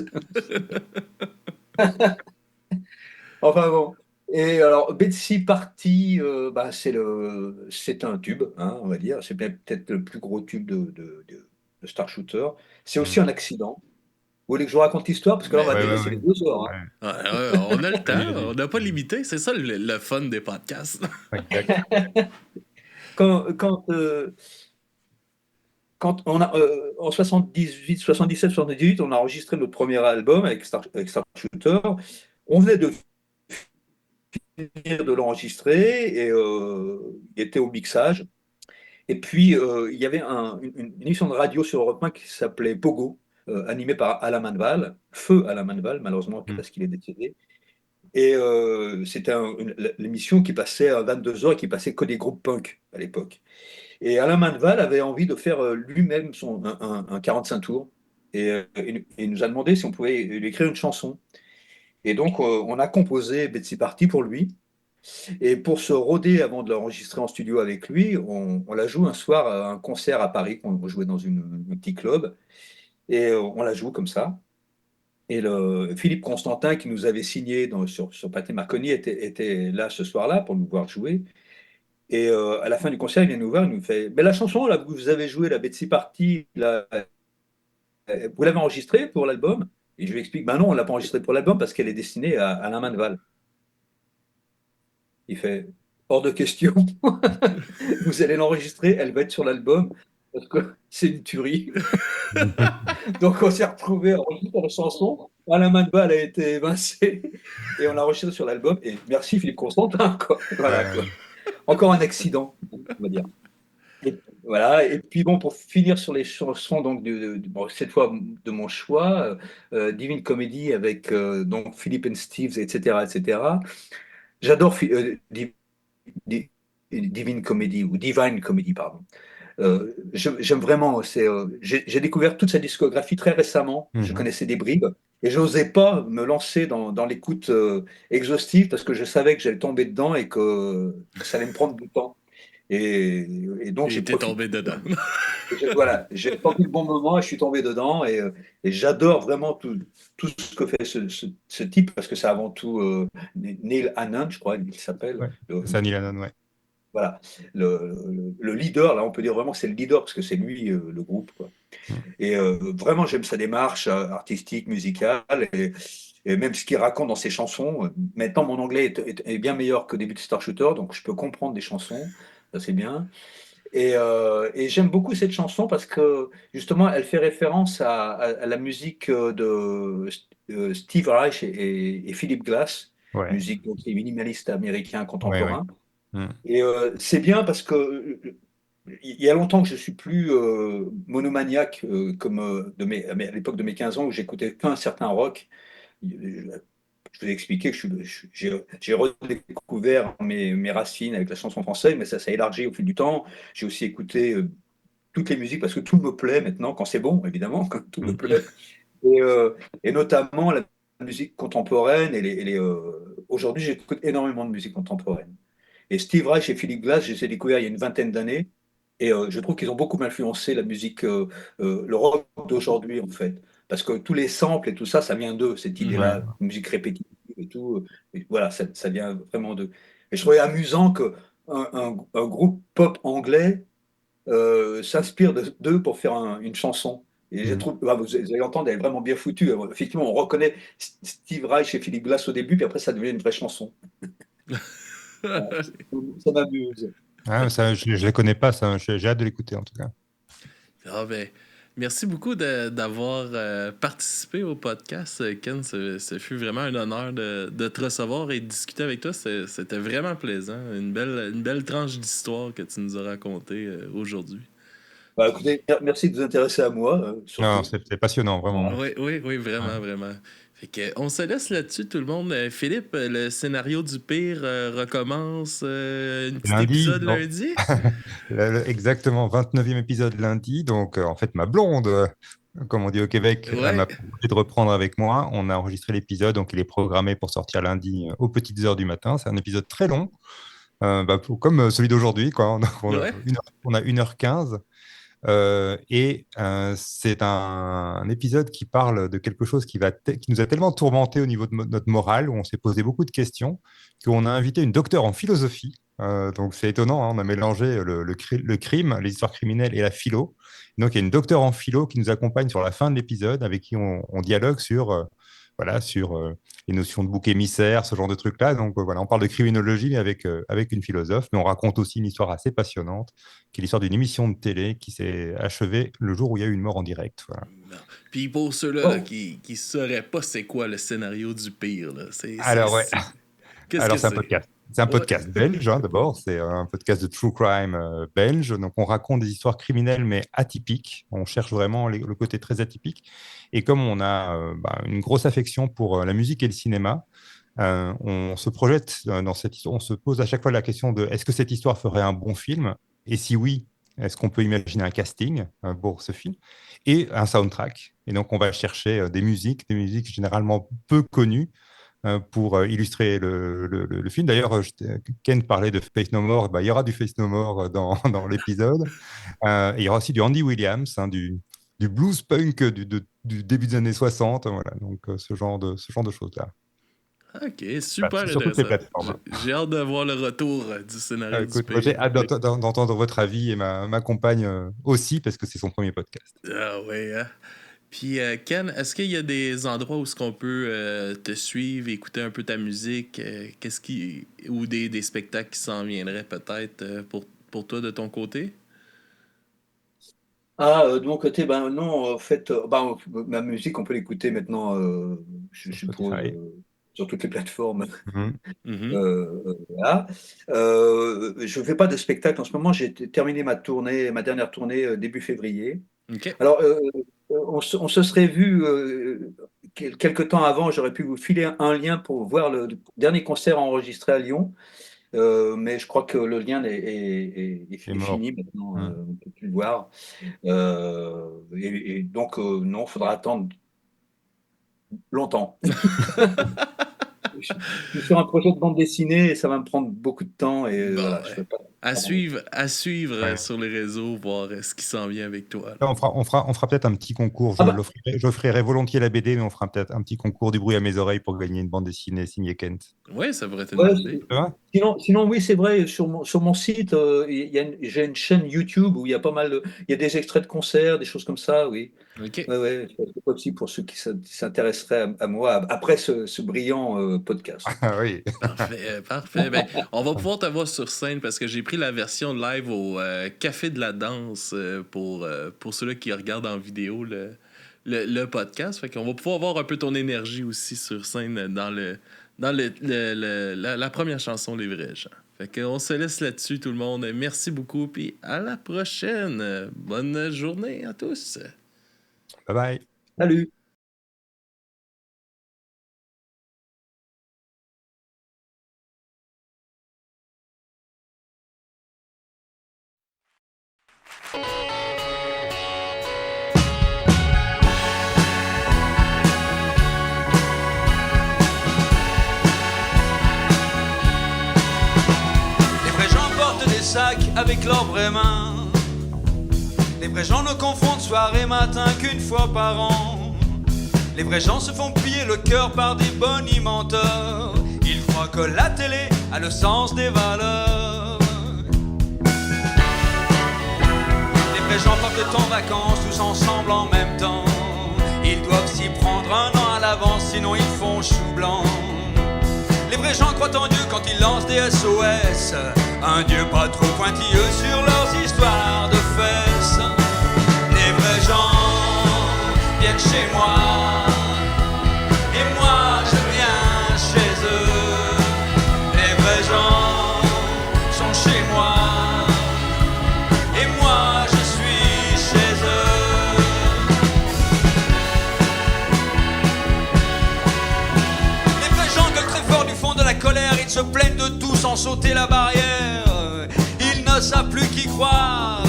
Enfin bon. Et alors, Betsy Party, bah, c'est un tube, hein, on va dire. C'est peut-être le plus gros tube de Star Shooter. C'est Hmm. aussi un accident. Vous voulez que je vous raconte l'histoire? Parce que là, on va Ben, Ouais, ouais, dépasser ouais. les 2 heures, hein. Ouais. ouais, ouais, on a le temps, Vas-y, on vas-y. n'a pas limité. C'est ça le fun des podcasts. Exact. Quand, quand, euh, quand on a, en 78, 77, 78, on a enregistré notre premier album avec Star Shooter. On venait de finir de l'enregistrer et il était au mixage. Et puis, il y avait une émission de radio sur Europe 1 qui s'appelait Pogo, animée par Alain Manval, feu Alain Manval, malheureusement, Hmm. parce qu'il est décédé. Et c'était l'émission qui passait à 22 heures et qui passait que des groupes punk à l'époque. Et Alain Manval avait envie de faire lui-même un 45 tours. Et il nous a demandé si on pouvait lui écrire une chanson. Et donc, on a composé Betsy Party pour lui. Et pour se roder avant de l'enregistrer en studio avec lui, on la joue un soir à un concert à Paris, qu'on jouait dans un petit club. Et on la joue comme ça. Et Philippe Constantin, qui nous avait signé sur Pathé Marconi, était là ce soir-là pour nous voir jouer. Et à la fin du concert, il vient nous voir, il nous fait: Mais la chanson là, que vous avez jouée, la Betsy Party, là, vous l'avez enregistrée pour l'album? Et je lui explique: Ben non, on ne l'a pas enregistrée pour l'album parce qu'elle est destinée à Alain Manval. Il fait: Hors de question, vous allez l'enregistrer, elle va être sur l'album parce que c'est une tuerie. Donc on s'est retrouvé à enregistrer la chanson. Alain Manval a été évincé et on l'a enregistré sur l'album. Et merci Philippe Constantin, quoi. Voilà, quoi. Ouais, Encore un accident, on va dire. Et, voilà. Et puis bon, pour finir sur les chansons, donc bon, cette fois de mon choix, Divine Comedy avec donc Philippe and Steve, etc., etc. J'adore Divine Comedy ou Divine Comedy, pardon. J'aime vraiment. J'ai découvert toute sa discographie très récemment. Je Mhm. connaissais des bribes et je n'osais pas me lancer dans l'écoute exhaustive parce que je savais que j'allais tomber dedans et que ça allait me prendre du temps. Et, et donc Et j'ai t'es profité. tombé dedans. Voilà, j'ai attendu le bon moment et je suis tombé dedans. Et j'adore vraiment tout ce que fait ce type parce que c'est avant tout Neil Hannon, je crois, il s'appelle. Ouais. C'est Annie Lennon, ouais. Voilà, le leader, là, on peut dire vraiment que c'est le leader parce que c'est lui le groupe, quoi. Hmm. Et vraiment, j'aime sa démarche artistique, musicale, et même ce qu'il raconte dans ses chansons. Maintenant, mon anglais est bien meilleur qu'au début de Star Shooter, donc je peux comprendre des chansons, ça c'est bien. Et j'aime beaucoup cette chanson parce que justement, elle fait référence à la musique de Steve Reich et Philip Glass, Ouais, musique donc minimaliste américain ouais, ouais. contemporain. Hmm. Et c'est bien parce que il y a longtemps que je suis plus monomaniaque comme à l'époque de mes 15 ans où j'écoutais qu'un certain rock. Je vous ai expliqué que j'ai redécouvert mes racines avec la chanson française, mais ça s'est élargi au fil du temps. J'ai aussi écouté toutes les musiques parce que tout me plaît maintenant, quand c'est bon, évidemment, quand tout me plaît. Et, et notamment la musique contemporaine. Aujourd'hui, j'écoute énormément de musique contemporaine. Et Steve Reich et Philip Glass, je les ai découverts il y a une vingtaine d'années. Et je trouve qu'ils ont beaucoup influencé la musique, le rock d'aujourd'hui, en fait. Parce que tous les samples et tout ça, ça vient d'eux, cette Ouais. idée-là, musique répétitive et tout. Et voilà, ça vient vraiment d'eux. Et je trouvais amusant qu'un groupe pop anglais s'inspire d'eux pour faire une chanson. Et je Hmm. trouve, bah, vous allez entendre, elle est vraiment bien foutue. Effectivement, on reconnaît Steve Reich et Philip Glass au début, puis après, ça devient une vraie chanson. Voilà, ça m'amuse. Ah, ça, je ne les connais pas, ça. J'ai hâte de l'écouter, en tout cas. Ah ben, merci beaucoup d'avoir participé au podcast, Ken. Ce fut vraiment un honneur de te recevoir et de discuter avec toi. C'était vraiment plaisant. Une belle tranche d'histoire que tu nous as racontée aujourd'hui. Bah, écoutez, merci de vous intéresser à moi, Non, surtout. c'est passionnant, vraiment. Voilà. Oui, oui, oui, Ouais. vraiment, vraiment. Fait que, on se laisse là-dessus, tout le monde. Philippe, le scénario du pire recommence un petit Lundi, épisode non. lundi. Exactement, 29e épisode lundi. Donc, en fait, ma blonde, comme on dit au Québec, elle Ouais. m'a proposé de reprendre avec moi. On a enregistré l'épisode, donc il est programmé pour sortir lundi aux petites heures du matin. C'est un épisode très long, comme celui d'aujourd'hui, quoi. On a Ouais. on a 1h15. C'est un épisode qui parle de quelque chose qui nous a tellement tourmenté au niveau de notre morale, où on s'est posé beaucoup de questions, qu'on a invité une docteure en philosophie. Donc c'est étonnant, hein, on a mélangé le crime, les histoires criminelles et la philo. Donc il y a une docteure en philo qui nous accompagne sur la fin de l'épisode, avec qui on dialogue sur, les notions de bouc émissaire, ce genre de trucs-là. Donc voilà, on parle de criminologie, mais avec une philosophe, mais on raconte aussi une histoire assez passionnante, qui est l'histoire d'une émission de télé qui s'est achevée le jour où il y a eu une mort en direct. Voilà. Non. Puis pour ceux-là là, qui ne sauraient pas c'est quoi le scénario du pire, là, qu'est-ce que c'est un podcast. C'est un podcast belge, hein, d'abord. C'est un podcast de true crime belge. Donc, on raconte des histoires criminelles, mais atypiques. On cherche vraiment le côté très atypique. Et comme on a une grosse affection pour la musique et le cinéma, on se projette dans cette histoire. On se pose à chaque fois la question de est-ce que cette histoire ferait un bon film? Et si oui, est-ce qu'on peut imaginer un casting pour ce film? Et un soundtrack. Et donc, on va chercher des musiques généralement peu connues, pour illustrer le film. D'ailleurs, Ken parlait de Faith No More. Il y aura du Faith No More dans l'épisode. Il y aura aussi du Andy Williams, hein, du blues punk du début des années 60. Voilà. Donc, ce genre de choses-là. Ok, super sur toutes les intéressant. plateformes. J'ai hâte de voir le retour du scénario du Écoute, pire. j'ai hâte d'entendre votre avis, et ma compagne aussi, parce que c'est son premier podcast. Ah ouais, hein? Puis Ken, est-ce qu'il y a des endroits où est-ce qu'on peut te suivre, écouter un peu ta musique, ou des spectacles qui s'en viendraient peut-être pour toi de ton côté? De mon côté, non, en fait, ma musique, on peut l'écouter maintenant, je suppose, sur toutes les plateformes. Voilà. Je ne fais pas de spectacle en ce moment. J'ai terminé ma dernière tournée début février. Okay. Alors, on se serait vu quelque temps avant. J'aurais pu vous filer un lien pour voir le dernier concert enregistré à Lyon. Mais je crois que le lien est fini maintenant. On ne peut plus le voir. Et donc, non, il faudra attendre longtemps. Je suis sur un projet de bande dessinée et ça va me prendre beaucoup de temps. Et voilà, je pas... À suivre sur les réseaux, voir ce qui s'en vient avec toi. Là, on fera peut-être un petit concours. J'offrirai volontiers la BD, mais on fera peut-être un petit concours du bruit à mes oreilles pour gagner une bande dessinée signée Kent. Oui, ça pourrait être une idée. Sinon, oui, c'est vrai, sur mon site, j'ai une chaîne YouTube où il y a pas mal il y a des extraits de concerts, des choses comme ça, oui. Ok. Ouais, c'est aussi pour ceux qui s'intéresseraient à moi après ce brillant podcast. Ah oui. Parfait. On va pouvoir te voir sur scène parce que j'ai pris la version live au Café de la Danse pour ceux-là qui regardent en vidéo le podcast. Fait qu'on va pouvoir voir un peu ton énergie aussi sur scène dans la première chanson, Les Vrais Gens. Fait qu'on se laisse là-dessus, tout le monde. Merci beaucoup, puis à la prochaine. Bonne journée à tous. Bye bye. Salut. Les vrais gens portent des sacs avec leurs vraies mains. Les vrais gens ne confondent soir et matin qu'une fois par an. Les vrais gens se font piller le cœur par des bonimenteurs. Ils croient que la télé a le sens des valeurs. Les vrais gens partent en vacances tous ensemble en même temps. Ils doivent s'y prendre un an à l'avance, sinon ils font chou blanc. Les vrais gens croient en Dieu quand ils lancent des SOS. Un Dieu pas trop pointilleux sur leurs histoires de fesses. Les vrais gens viennent chez moi et moi je viens chez eux. Les vrais gens sont chez moi et moi je suis chez eux. Les vrais gens gueulent très fort du fond de la colère. Ils se plaignent de tout sans sauter la barrière. Ils ne savent plus qui croire.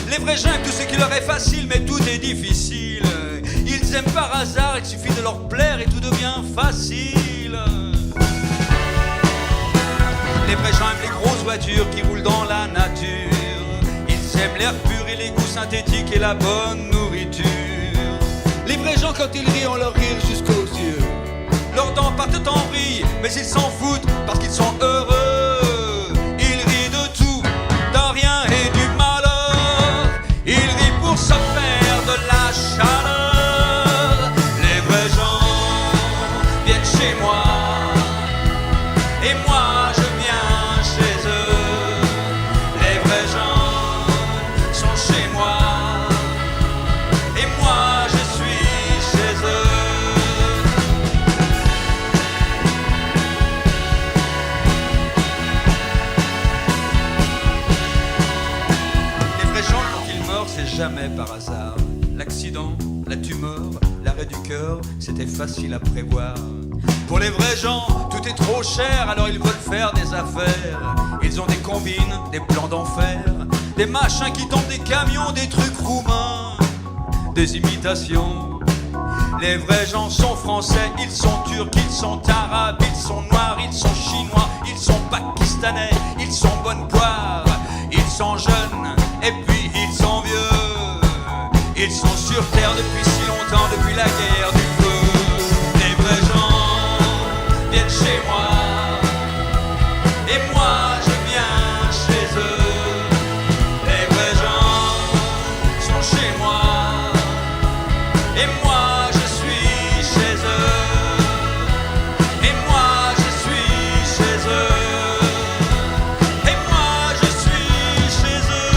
Les vrais gens aiment tout ce qui leur est facile, mais tout est difficile. Ils aiment par hasard, il suffit de leur plaire et tout devient facile. Les vrais gens aiment les grosses voitures qui roulent dans la nature. Ils Ils aiment l'air pur et les goûts synthétiques et la bonne nourriture. Les vrais gens quand ils rient ont leur rire jusqu'aux yeux. Leurs dents partent en vrille, mais ils s'en foutent parce qu'ils sont heureux. Ils rient de tout, de rien et du malheur. Ils rient pour se faire de la chaleur. Les vrais gens viennent chez moi et moi je viens chez eux. Les vrais gens sont chez moi et moi je suis chez eux. C'est jamais par hasard. L'accident, la tumeur, l'arrêt du cœur, c'était facile à prévoir. Pour les vrais gens, tout est trop cher, alors ils veulent faire des affaires. Ils ont des combines, des plans d'enfer, des machins qui tombent des camions, des trucs roumains, des imitations. Les vrais gens sont français, ils sont turcs, ils sont arabes, ils sont noirs, ils sont chinois, ils sont pakistanais, ils sont bonne poire, ils sont jeunes et puis ils sont vieux. Ils sont sur terre depuis si longtemps, depuis la guerre du feu. Les vrais gens viennent chez moi et moi je viens chez eux. Les vrais gens sont chez moi et moi je suis chez eux. Et moi je suis chez eux. Et moi je suis chez eux.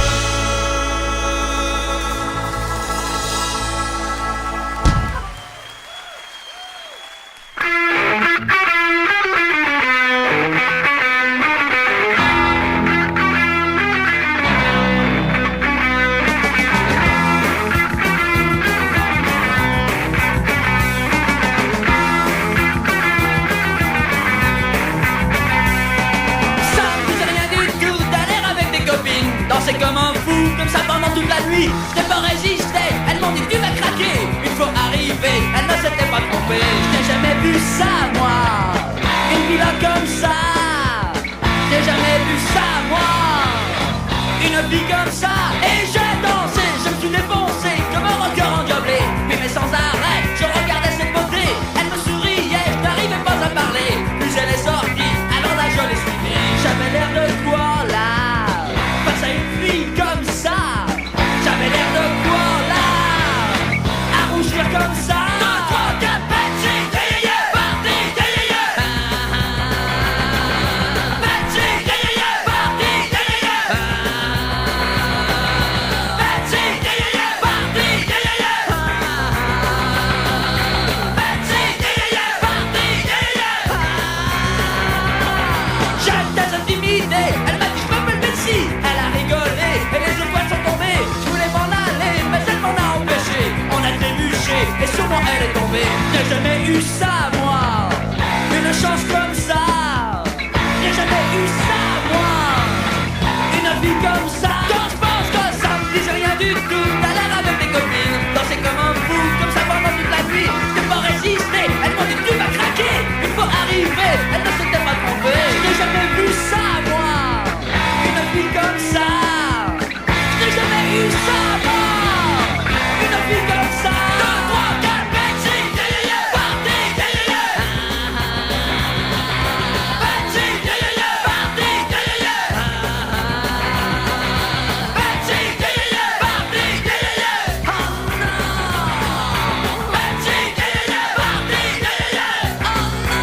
Danser comme un fou, comme ça pendant toute la nuit. Je n'ai pas résisté, elles m'ont dit tu vas craquer. Il faut arriver, elles ne s'étaient pas trompées. Je n'ai jamais vu ça moi, une villa comme ça. J'ai jamais vu ça moi, une vie comme ça. Et j'ai dansé, je me suis défoncé comme un rocker endiablé. Puis mais sans arrêt, je regardais cette beauté. Elle me souriait, je n'arrivais pas à parler. Puis elle est sortie, alors là je l'ai suivie. J'avais l'air de quoi là? Face à une fille comme ça, j'avais l'air de quoi là? À rougir comme ça. 2, 3, 4, Betsy, yeah, yeah, yeah, party, yeah, yeah, yeah. Betsy, yeah, yeah, yeah, party, yeah, yeah, yeah. Betsy, yeah, yeah, yeah, party, yeah, yeah, yeah. Betsy, yeah, yeah, yeah, party, yeah, yeah, yeah. J'étais intimidé, elle m'a dit je m'appelle Betsy. Elle a rigolé et les étoiles sont tombées. Je voulais m'en aller mais elle m'en a empêché. On a trébuché et sûrement elle est tombée. J'ai jamais eu ça moi, une chance comme ça. J'ai jamais eu ça moi, une vie comme ça. Quand je pense que ça me disait rien du tout, t'as l'air avec tes copines, danser comme un fou, comme ça pendant toute la nuit. Je n'ai pas résisté, elles m'ont dit tu vas craquer. Il faut arriver, elles ne s'étaient pas trompées. Je n'ai jamais vu ça moi, une vie comme ça. Je n'ai jamais eu ça moi, une vie comme ça. 2, 3, 4, Betsy, yeah, yeah, yeah, party, yeah, yeah, yeah. Betsy, yeah, yeah, yeah, party, yeah, yeah, yeah. Betsy, yeah, yeah, yeah, party, yeah, yeah, yeah. Oh no. Betsy, yeah, yeah, yeah, party, yeah, yeah, yeah. Oh no.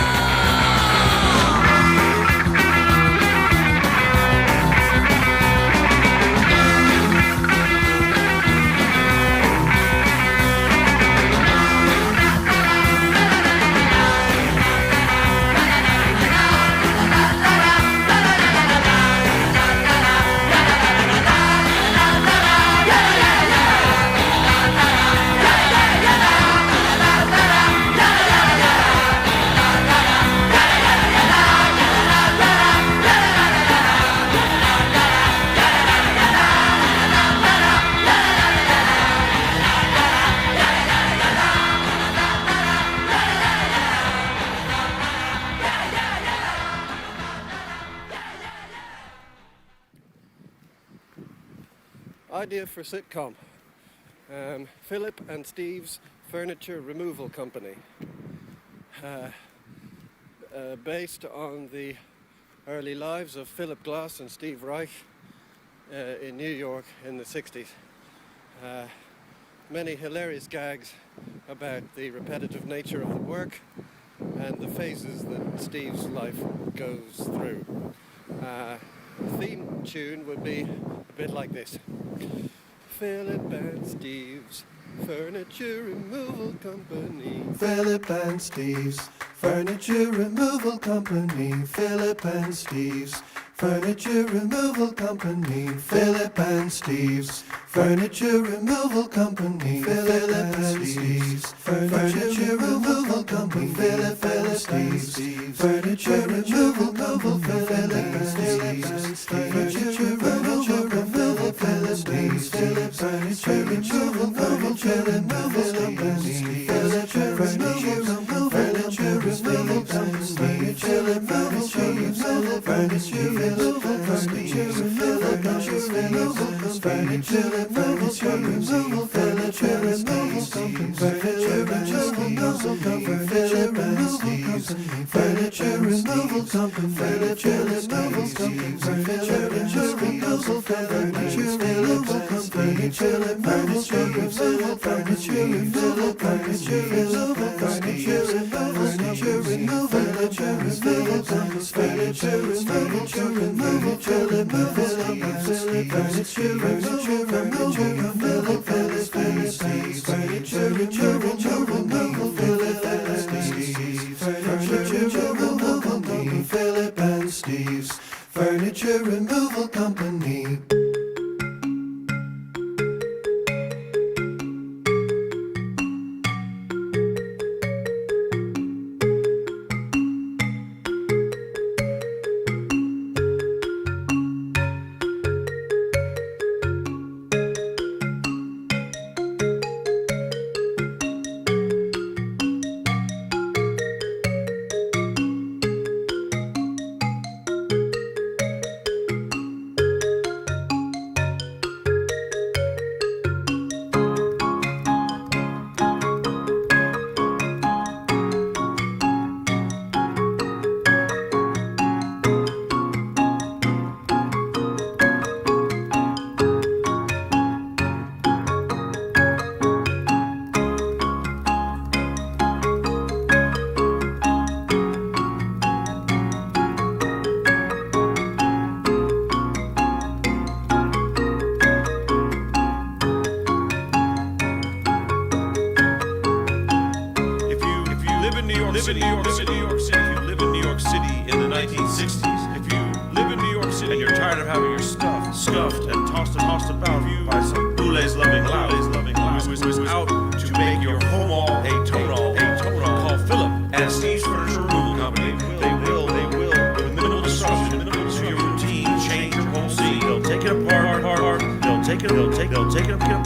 idea for sitcom. Philip and Steve's Furniture Removal Company. Based on the early lives of Philip Glass and Steve Reich in New York in the 60s. Many hilarious gags about the repetitive nature of the work and the phases that Steve's life goes through. The theme tune would be a bit like this. Philip and Steve's Furniture Removal Company. Philip and Steve's Furniture Removal Company. Philip and Steve's Furniture Removal Company. Philip and Steve's Furniture Removal Company. Philip and Steve's Furniture Removal Company. Philip and Steve's Furniture Removal Company. Philip and Steve's Furniture Removal Company. Philip and Steve's Furniture Removal Company. Philip and Steve's Furniture Removal Company. Furniture Removal Company. Philip and Steve's Furniture Removal Company. Philip and Steve's Furniture Furniture Removal Furniture Removal Company. Furniture Removal Company. Philip and Steve's Furniture Removal Company. Furniture Removal Company. Furniture Removal Furniture Removal Company. Philip and Steve's Furniture Removal Furniture Removal Furniture Removal Furniture Removal Furniture Removal Company. Furniture Removal Philip and Steve's Furniture Removal Philip and Steve's Furniture Removal Philip and Steve's Furniture Removal Company. Philip and Steve's Furniture Removal Company.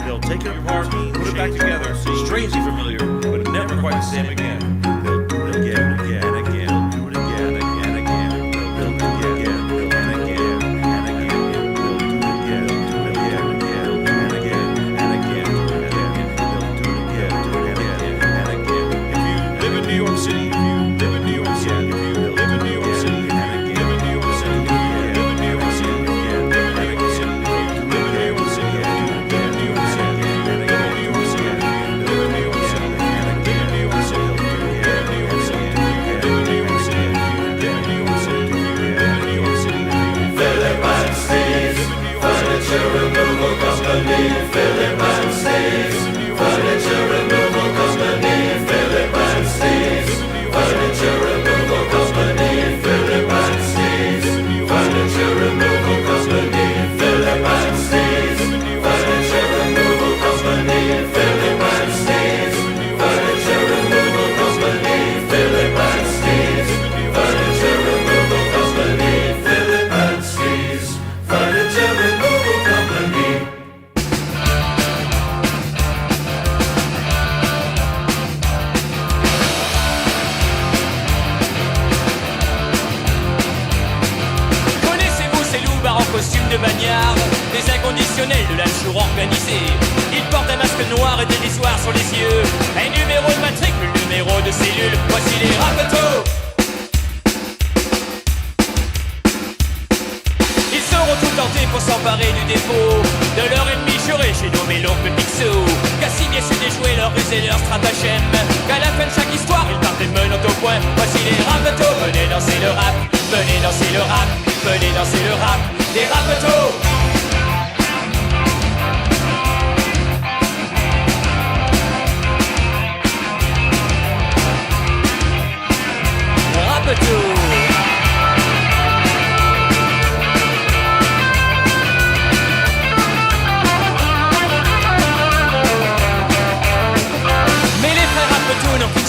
They'll take it apart, put it back together, strangely familiar, but never quite the same again. They'll do it again, and again, they'll do it again, and again, they'll do it again, and again, and again, they'll do it again, and again, and again, they'll do it again, and again. If you live in New York City, if you live in New York City, if you live in New York City, and again, live in New York City, if you live in New York City, again, live in New York City, if you live in New York City, New York City,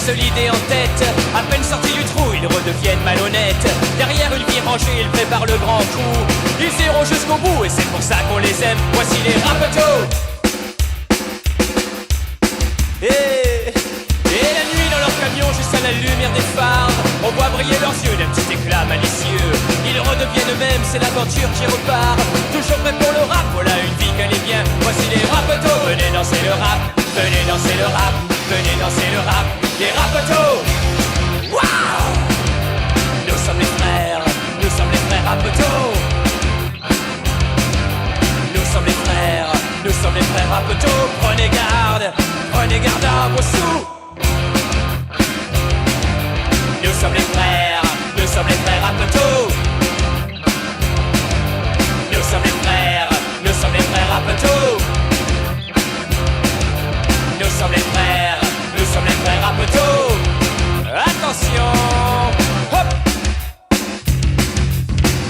seule idée en tête. À peine sortis du trou, ils redeviennent malhonnêtes. Derrière une vie rangée, ils préparent le grand coup. Ils iront jusqu'au bout et c'est pour ça qu'on les aime. Voici les Rapetos. Et la nuit dans leur camion, juste à la lumière des phares, on voit briller leurs yeux d'un petit éclat malicieux. Ils redeviennent eux-mêmes, c'est l'aventure qui repart. Toujours prêt pour le rap, voilà une vie qu'elle est bien. Voici les Rapetos, venez danser le rap. Venez danser le rap, venez danser le rap. Les Rapetos. Waouh! Nous sommes les frères Rapetos. Nous sommes les frères Rapetos. Prenez garde à vos sous. Nous sommes les frères Rapetos. Nous sommes les frères Rapetos. Nous sommes les frères Rapetos. Attention, hop.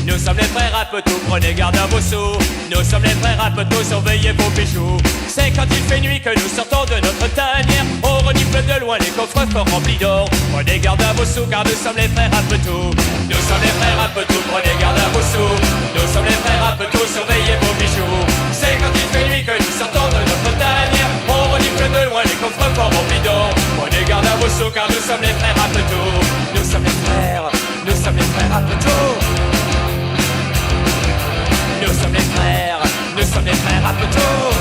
Nous sommes les frères Rapetos, prenez garde à vos sous. Nous sommes les frères Rapetos, surveillez vos bijoux. C'est quand il fait nuit que nous sortons de notre tanière. On renifle de loin les coffres forts remplis d'or. Prenez garde à vos sous car nous sommes les frères Rapetos. Nous sommes les frères Rapetos, prenez garde à vos sous. Nous sommes les frères Rapetos, surveillez vos bijoux. C'est quand il fait nuit que nous sortons de notre tanière. On renifle de loin les coffres forts remplis d'or. Prenez garde à vos sous car nous sommes les frères Rapetos. Nous sommes les frères Rapetos. Nous sommes les frères Rapetos.